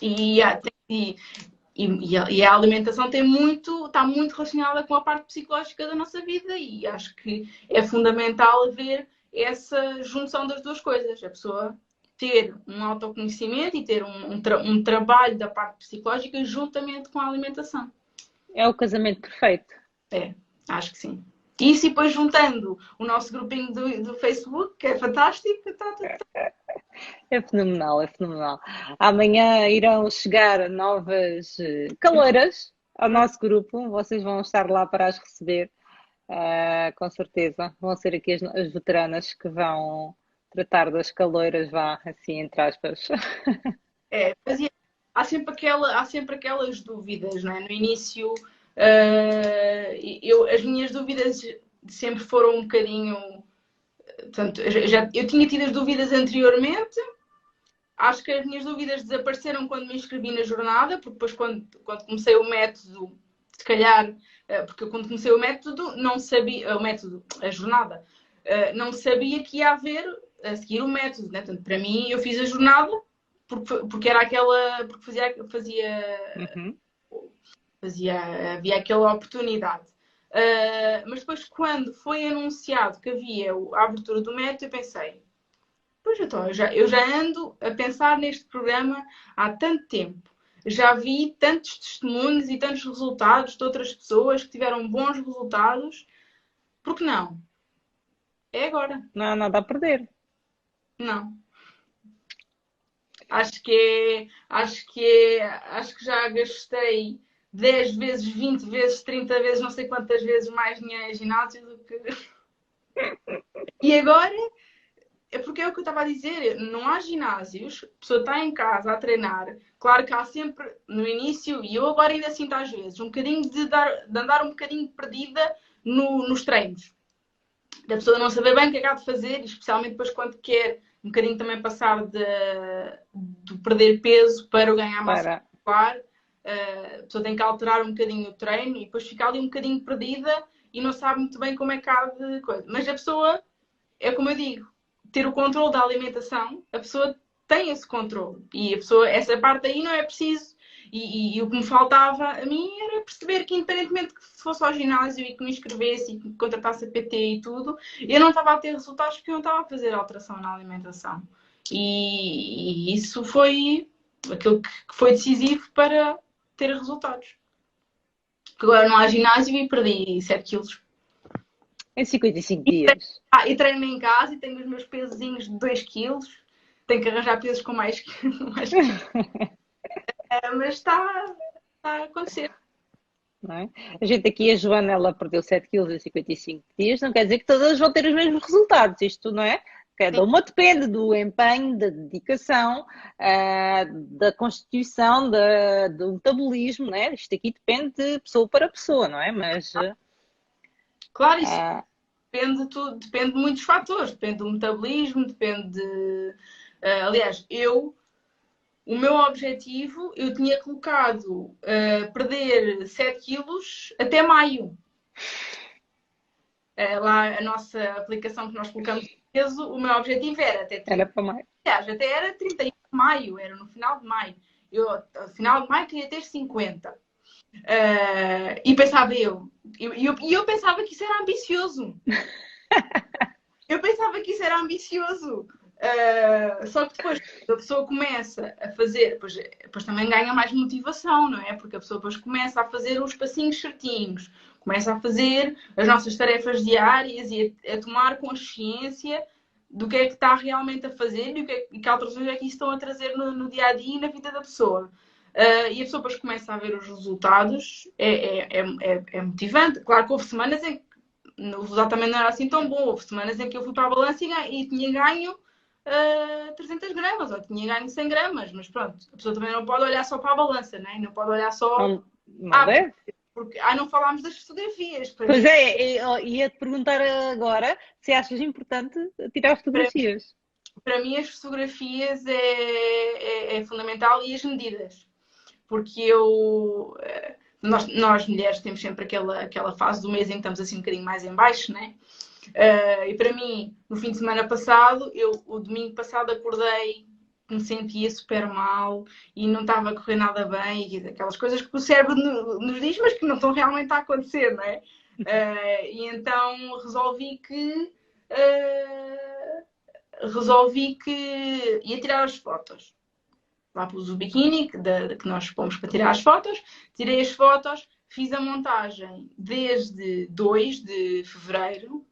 E a alimentação está muito relacionada com a parte psicológica da nossa vida e acho que é fundamental haver essa junção das duas coisas. A pessoa ter um autoconhecimento e ter um trabalho da parte psicológica juntamente com a alimentação. É o casamento perfeito. É, acho que sim. Isso e depois juntando o nosso grupinho do Facebook, que é fantástico, está tudo. É fenomenal, é fenomenal. Amanhã irão chegar novas caloiras ao nosso grupo. Vocês vão estar lá para as receber, com certeza. Vão ser aqui as veteranas que vão tratar das caloiras, vá, assim, entre aspas. É, há sempre aquelas dúvidas, não é? No início, as minhas dúvidas sempre foram um bocadinho. Portanto, eu tinha tido as dúvidas anteriormente. Acho que as minhas dúvidas desapareceram quando me inscrevi na jornada, porque depois, quando comecei o método, se calhar, porque eu, quando comecei o método, não sabia, a jornada, não sabia que ia haver a seguir o método, né? Portanto, para mim, eu fiz a jornada porque era aquela, porque Uhum. havia aquela oportunidade. Mas depois, quando foi anunciado que havia a abertura do método, eu pensei, pois então, eu já ando a pensar neste programa há tanto tempo. Já vi tantos testemunhos e tantos resultados de outras pessoas que tiveram bons resultados. Por que não? É agora. Não há nada a perder. Não. Acho que já gastei 10 vezes, 20 vezes, 30 vezes, não sei quantas vezes mais dinheiro em ginásio do que. E agora é porque é o que eu estava a dizer, não há ginásios, a pessoa está em casa a treinar. Claro que há sempre no início, e eu agora ainda sinto às vezes, um bocadinho de andar um bocadinho perdida nos treinos. Da pessoa não saber bem o que acaba de fazer, especialmente depois quando quer um bocadinho também passar de perder peso para o ganhar massa muscular. A pessoa tem que alterar um bocadinho o treino e depois fica ali um bocadinho perdida e não sabe muito bem como é que há de coisa. Mas a pessoa, é como eu digo, ter o controle da alimentação, a pessoa tem esse controle. E a pessoa, essa parte aí não é preciso. E o que me faltava a mim era perceber que, independentemente que fosse ao ginásio e que me inscrevesse e que me contratasse a PT e tudo, eu não estava a ter resultados porque eu não estava a fazer alteração na alimentação. E isso foi aquilo que foi decisivo para ter resultados. Porque agora não há ginásio e perdi 7 quilos. Em 55 dias. E treino em casa e tenho os meus pesozinhos de 2 quilos. Tenho que arranjar pesos com mais. Mas está a acontecer. Não é? A gente aqui, a Joana, ela perdeu 7 quilos em 55 dias, não quer dizer que todas vão ter os mesmos resultados. Isto não é? Cada uma depende do empenho, da dedicação, da constituição, do metabolismo, não é? Isto aqui depende de pessoa para pessoa, não é? Mas. Claro, isso depende de muitos fatores. Depende do metabolismo, depende de. Aliás, o meu objetivo, eu tinha colocado perder 7 quilos até maio. Lá a nossa aplicação que nós colocamos de peso, o meu objetivo era até 30. Era para maio. Aliás, até era 31 de maio, era no final de maio. Eu, no final de maio, queria ter 50. E pensava eu pensava que isso era ambicioso. Eu pensava que isso era ambicioso. Só que depois a pessoa começa a fazer, depois também ganha mais motivação, não é? Porque a pessoa depois começa a fazer os passinhos certinhos, começa a fazer as nossas tarefas diárias e a tomar consciência do que é que está realmente a fazer e que alterações é que isso estão a trazer no dia a dia e na vida da pessoa. E a pessoa depois começa a ver os resultados, é motivante. Claro que houve semanas em que o resultado também não era assim tão bom. Houve semanas em que eu fui para a balança e tinha ganho 300 gramas ou tinha ganho 100 gramas, mas pronto, a pessoa também não pode olhar só para a balança, né? Não pode olhar só. Não deve? Porque não falámos das fotografias. Pois é, ia-te perguntar agora se achas importante tirar fotografias. Para mim, as fotografias é fundamental e as medidas. Porque nós mulheres temos sempre aquela fase do mês em que estamos assim um bocadinho mais em baixo, né? E para mim, no fim de semana passado, o domingo passado acordei, me sentia super mal e não estava a correr nada bem, e aquelas coisas que o cérebro nos diz, mas que não estão realmente a acontecer, não é? E então resolvi que resolvi que ia tirar as fotos. Lá pus o biquíni que nós pomos para tirar as fotos, tirei as fotos, fiz a montagem desde 2 de fevereiro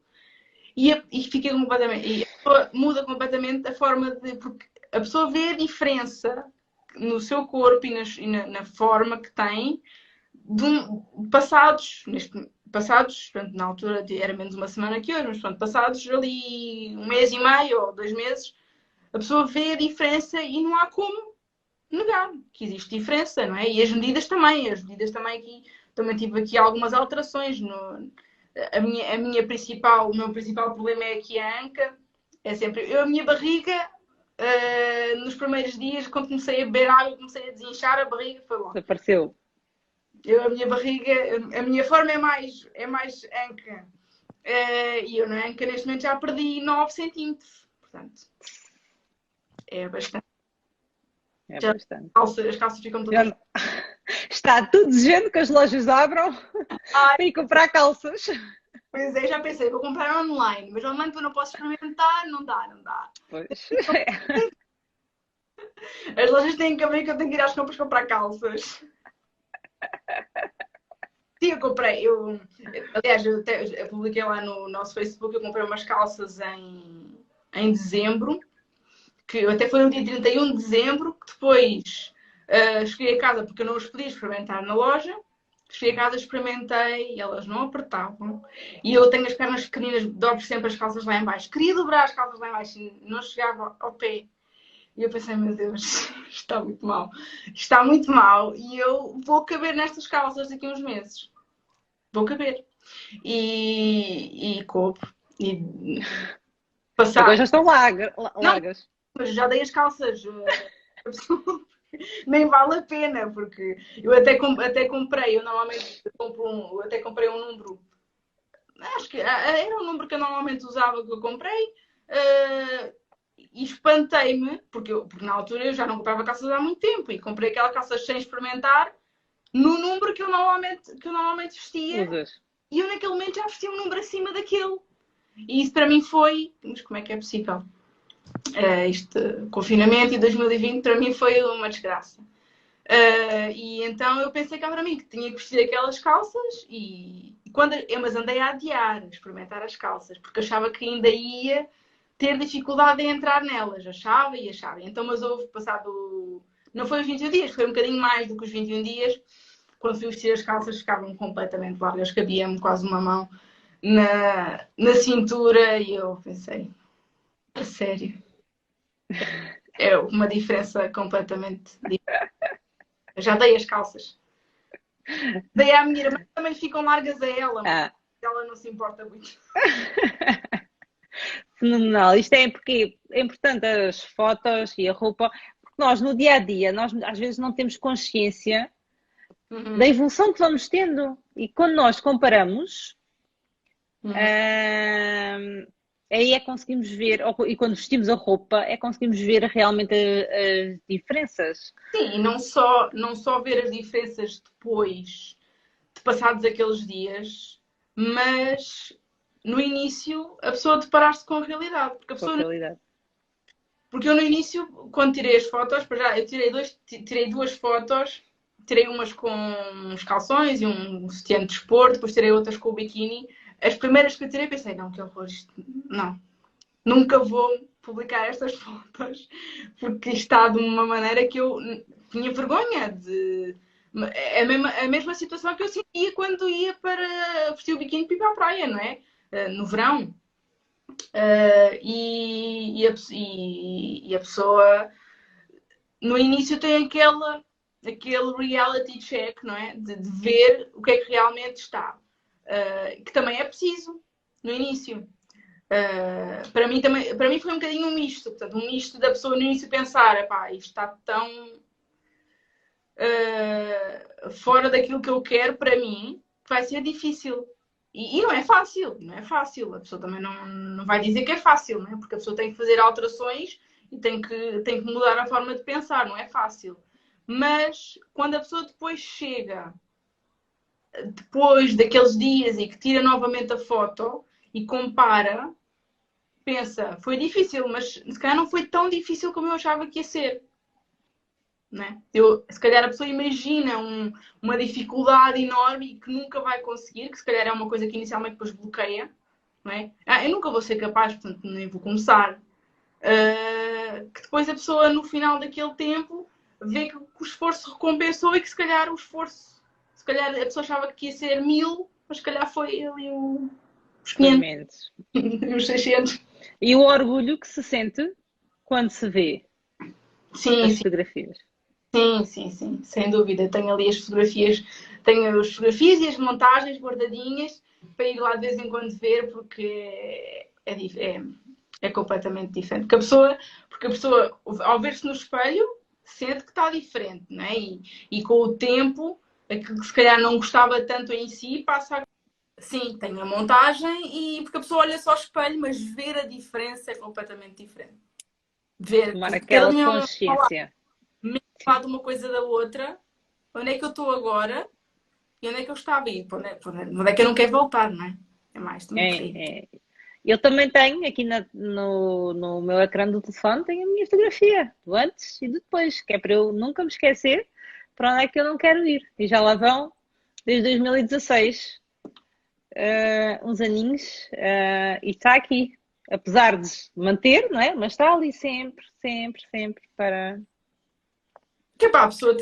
e fiquei completamente. E a pessoa muda completamente a forma de. Porque a pessoa vê a diferença no seu corpo e na forma que tem passados, portanto, na altura era menos uma semana que hoje, mas pronto, passados ali um mês e meio ou 2 meses, a pessoa vê a diferença e não há como negar que existe diferença, não é? E as medidas também aqui, também tive aqui algumas alterações. O meu principal problema é aqui a anca, é sempre, a minha barriga, nos primeiros dias, quando comecei a beber água, comecei a desinchar, a barriga foi logo. Desapareceu. A minha barriga, a minha forma é mais anca. E eu na anca neste momento já perdi 9 centímetros. Portanto, é bastante. É bastante. As calças ficam todas. Está tudo dizendo que as lojas abram para ir comprar calças. Pois é, já pensei, vou comprar online, mas online eu não posso experimentar, não dá. Pois. As lojas têm que abrir que eu tenho que ir às compras comprar calças. Sim, aliás, eu publiquei lá no nosso Facebook, eu comprei umas calças em dezembro, que até foi no dia 31 de dezembro, que depois cheguei a casa porque eu não os podia experimentar na loja. Cheguei a casa, experimentei e elas não apertavam. E eu tenho as pernas pequeninas, dobro sempre as calças lá em baixo. Queria dobrar as calças lá em baixo e não chegava ao pé. E eu pensei, meu Deus, está muito mal. Está muito mal e eu vou caber nestas calças daqui a uns meses. Vou caber. E coube. E passar. Agora já estão largas. Não, mas já dei as calças. Nem vale a pena, porque eu até comprei, eu normalmente até comprei um número, acho que era um número que eu normalmente usava, que eu comprei, e espantei-me, porque na altura eu já não comprava calças há muito tempo, e comprei aquela calça sem experimentar, no número que eu normalmente vestia, e eu naquele momento já vestia um número acima daquele. E isso para mim foi, mas como é que é possível? Este confinamento em 2020 para mim foi uma desgraça. E então eu pensei cá para mim que tinha que vestir aquelas calças mas andei a adiar, a experimentar as calças, porque achava que ainda ia ter dificuldade em entrar nelas, achava. Então, mas houve passado, não foi os 21 dias, foi um bocadinho mais do que os 21 dias, quando fui vestir as calças ficavam completamente largas, cabia-me quase uma mão na cintura e eu pensei, a sério, é uma diferença completamente diferente. Eu já dei as calças. Dei à minha irmã, também ficam largas a ela, mas ela não se importa muito. Fenomenal. Isto é porque é importante as fotos e a roupa, porque nós no dia a dia, nós às vezes não temos consciência da evolução que vamos tendo. E quando nós comparamos, aí é que conseguimos ver, e quando vestimos a roupa, é que conseguimos ver realmente as diferenças. Sim, e não só ver as diferenças depois de passados aqueles dias, mas no início a pessoa deparar-se com a realidade. Porque eu no início, quando tirei as fotos, eu tirei 2 fotos, tirei umas com uns calções e um sutiã de desporto, depois tirei outras com o biquíni. As primeiras que eu tirei pensei, não, que horror, isto não. Nunca vou publicar estas fotos, porque está de uma maneira que eu tinha vergonha de... A mesma situação que eu sentia quando ia para vestir o biquíni para ir para a praia, não é? No verão. E a pessoa no início tem aquele reality check, não é? De ver o que é que realmente está. Que também é preciso no início. Para mim foi um bocadinho um misto. Portanto, um misto da pessoa no início pensar, isto está tão fora daquilo que eu quero para mim, que vai ser difícil. E não é fácil, A pessoa também não vai dizer que é fácil, não é? Porque a pessoa tem que fazer alterações e tem que mudar a forma de pensar, não é fácil. Mas quando a pessoa depois chega, depois daqueles dias e que tira novamente a foto e compara, pensa, foi difícil, mas se calhar não foi tão difícil como eu achava que ia ser. Né? Se calhar a pessoa imagina uma dificuldade enorme e que nunca vai conseguir, que se calhar é uma coisa que inicialmente depois bloqueia. Não é? Eu nunca vou ser capaz, portanto nem vou começar. Que depois a pessoa no final daquele tempo vê que o esforço recompensou e que se calhar o esforço, se calhar a pessoa achava que ia ser 1000, mas se calhar foi ali os 500, os 600. E o orgulho que se sente quando se vê Sim, as sim. fotografias. Sim, sem dúvida. Tenho ali as fotografias, e as montagens guardadinhas para ir lá de vez em quando ver, porque é completamente diferente. Porque a pessoa, ao ver-se no espelho, sente que está diferente, não é? E com o tempo, aquilo que se calhar não gostava tanto em si, passa a... Sim, tem a montagem, porque a pessoa olha só ao espelho, mas ver a diferença é completamente diferente. Ver Tomar que aquela cada um consciência. falar de uma coisa da outra, onde é que eu estou agora e onde é que eu estava a ir, onde é que eu não quero voltar, não é? É mais também por aí. Eu também tenho aqui no meu ecrã do telefone, tenho a minha fotografia do antes e do depois, que é para eu nunca me esquecer para onde é que eu não quero ir. E já lá vão desde 2016, uns aninhos, e está aqui. Apesar de manter, não é? Mas está ali sempre, sempre, sempre para. Que é para a pessoa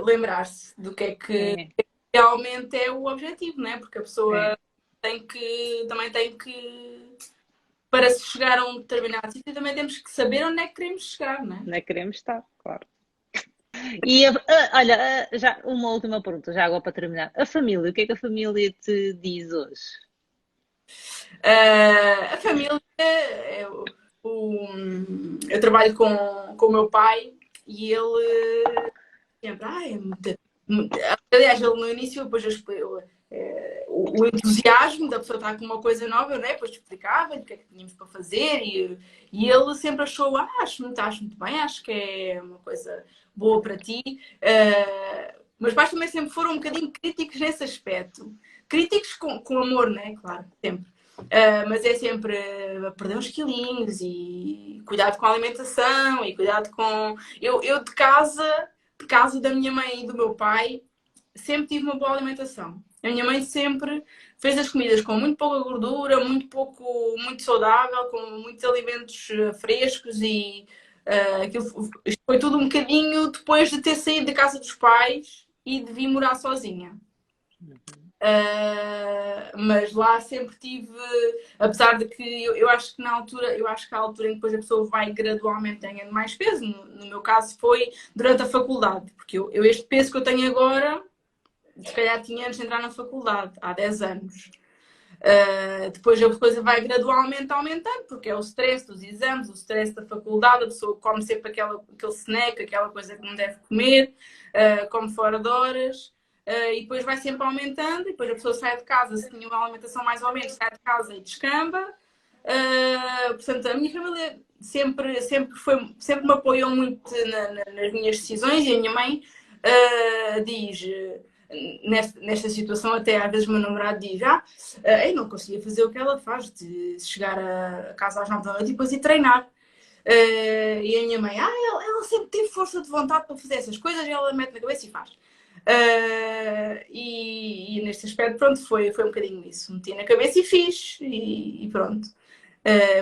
lembrar-se do que é que realmente é o objetivo, não é? Porque a pessoa também tem que, para se chegar a um determinado sítio, também temos que saber onde é que queremos chegar, não é? Onde é que queremos estar, claro. E olha, já uma última pergunta, já agora para terminar. A família, o que é que a família te diz hoje? A família, eu trabalho com o meu pai e ele sempre, aliás, ele no início, depois o entusiasmo da pessoa estar com uma coisa nova, né? Depois explicava-lhe o que é que tínhamos para fazer e ele sempre achou, acho muito bem, acho que é uma coisa boa para ti. Meus pais também sempre foram um bocadinho críticos nesse aspecto. Críticos com amor, né? Claro, sempre. Mas é sempre perder uns quilinhos e cuidado com a alimentação e cuidado com... Eu de casa da minha mãe e do meu pai, sempre tive uma boa alimentação. A minha mãe sempre fez as comidas com muito pouca gordura, muito saudável, com muitos alimentos frescos e isto foi tudo um bocadinho depois de ter saído da casa dos pais e de vir morar sozinha. Mas lá sempre tive, apesar de que eu acho que a altura em que depois a pessoa vai gradualmente ganhando mais peso, no meu caso foi durante a faculdade, porque este peso que eu tenho agora, se calhar tinha antes de entrar na faculdade, há 10 anos. Depois a coisa vai gradualmente aumentando, porque é o stress dos exames, o stress da faculdade, a pessoa come sempre aquele snack, aquela coisa que não deve comer, come fora de horas. E depois vai sempre aumentando, e depois a pessoa sai de casa, se tinha uma alimentação mais ou menos, sai de casa e descamba. Portanto, a minha família sempre me apoiou muito nas minhas decisões e a minha mãe diz, nesta situação, até às vezes o meu namorado diz, eu não conseguia fazer o que ela faz, de chegar a casa às 9 da noite e depois ir treinar. E a minha mãe, ela sempre teve força de vontade para fazer essas coisas, e ela mete na cabeça e faz. E neste aspecto, pronto, foi um bocadinho isso. Meti na cabeça e fiz, e pronto.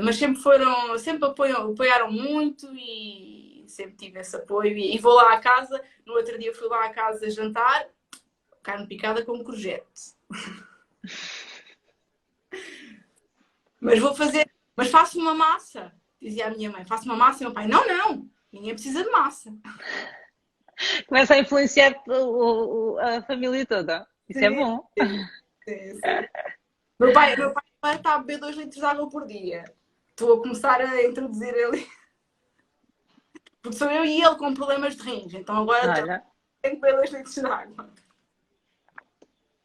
Mas sempre apoiaram muito e sempre tive esse apoio. E vou lá à casa, no outro dia fui lá à casa jantar, carne picada com courgette. Mas faço uma massa, dizia a minha mãe, faço uma massa e o meu pai, não, ninguém precisa de massa. Começa a influenciar a família toda. Isso é bom. Sim. Meu pai está a beber 2 litros de água por dia. Estou a começar a introduzir ele. Porque sou eu e ele com problemas de rins. Então agora tenho que beber 2 litros de água.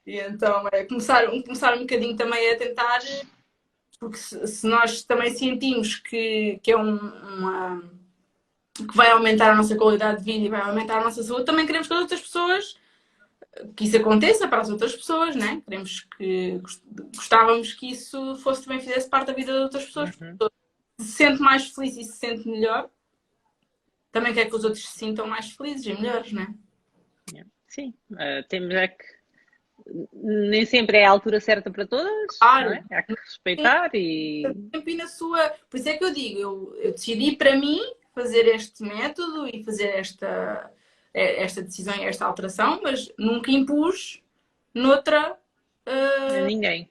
E então é começar um bocadinho também a tentar. Porque se nós também sentimos que é que vai aumentar a nossa qualidade de vida e vai aumentar a nossa saúde, também queremos que as outras pessoas que isso aconteça para as outras pessoas, né? Queremos que gostávamos que isso fosse também fizesse parte da vida de outras pessoas. Uhum. Se sente mais feliz e se sente melhor, também quer que os outros se sintam mais felizes e melhores, né? Sim, temos é que nem sempre é a altura certa para todas, não Claro, é? Há que respeitar e tempo e na sua. Por isso é que eu digo, eu decidi para mim fazer este método e fazer esta decisão e esta alteração, mas nunca impus noutra. a ninguém.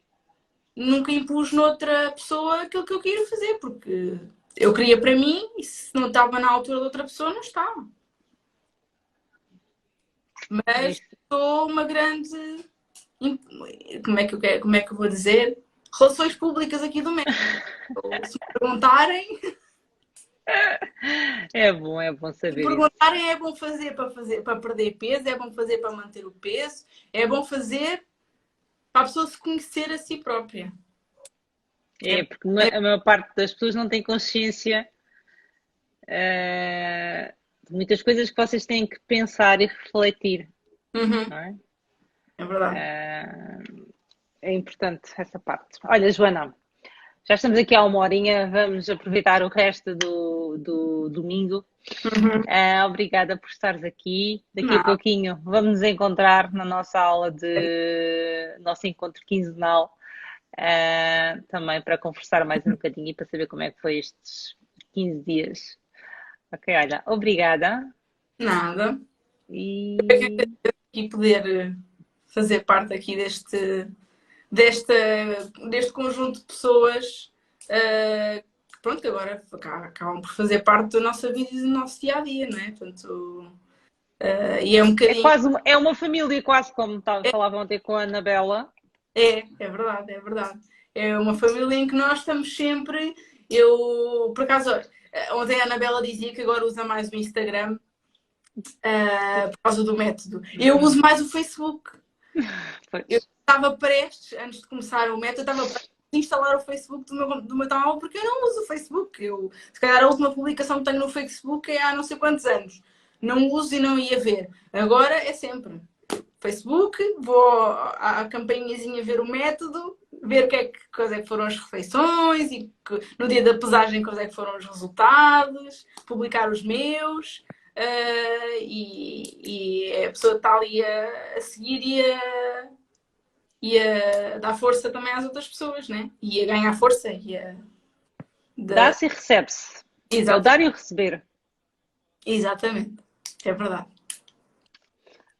Nunca impus noutra pessoa aquilo que eu queria fazer, porque eu queria para mim e se não estava na altura de outra pessoa, não estava. É Mas isso. sou uma grande. Como é que eu vou dizer? Relações públicas aqui do México. Se me perguntarem, É bom se me saber isso. perguntarem é bom fazer para perder peso, é bom fazer para manter o peso, é bom fazer para a pessoa se conhecer a si própria. É porque a maior parte das pessoas não tem consciência de muitas coisas que vocês têm que pensar e refletir, Uhum, não é? é verdade. É importante essa parte. Olha, Joana, já estamos aqui há uma horinha, vamos aproveitar o resto do domingo. Uhum. Obrigada por estares aqui. Daqui a Não, pouquinho vamos nos encontrar na nossa aula de nosso encontro quinzenal, também para conversar mais um bocadinho e para saber como é que foi estes 15 dias. Ok, olha, obrigada nada. e E poder fazer parte aqui desta, deste conjunto de pessoas que, pronto, que agora acabam por fazer parte da nossa vida e do nosso dia a dia, não é? Portanto, e é um é bocadinho. quase é uma família, quase como falava ontem com a Anabela. É verdade, é verdade. É uma família em que nós estamos sempre. Eu, por acaso, ontem a Anabela dizia que agora usa mais o Instagram por causa do método. Eu uso mais o Facebook. Eu Pois. estava prestes, antes de começar o método, estava prestes a instalar o Facebook do meu telemóvel porque eu não uso o Facebook. Eu, se calhar a última publicação que tenho no Facebook é há não sei quantos anos. Não uso e não ia ver. Agora é sempre. Facebook, vou à campainhazinha ver o método, ver quais é que foram as refeições e no dia da pesagem quais é que foram os resultados, publicar os meus. E a pessoa está ali a seguir e a dar força também às outras pessoas, né? E a ganhar força da... Dá-se e recebe-se. É o Exatamente, dar e o receber. exatamente, é verdade.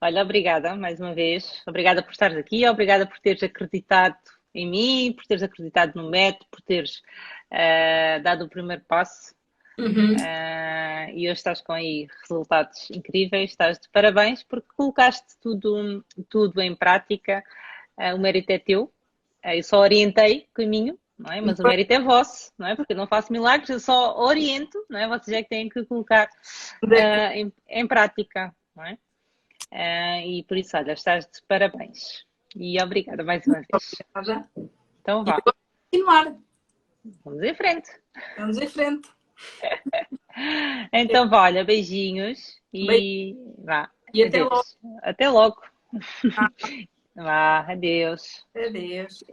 Olha, obrigada mais uma vez. Obrigada por estares aqui, obrigada por teres acreditado em mim, por teres acreditado no método, por teres dado o primeiro passo. Uhum. E hoje estás com aí resultados incríveis, estás de parabéns porque colocaste tudo em prática. O mérito é teu. Eu só orientei o caminho, não é? Mas o mérito é vosso, não é? Porque eu não faço milagres, eu só oriento, não é? Vocês é que têm que colocar em prática, não é? E por isso, olha, estás de parabéns. E obrigada mais uma vez. Obrigada. Então E vá, vamos continuar, vamos em frente. vamos em frente. Então vá, olha, beijinhos Beijo e vá, e até logo. adeus. Até logo. Vá, adeus. Adeus.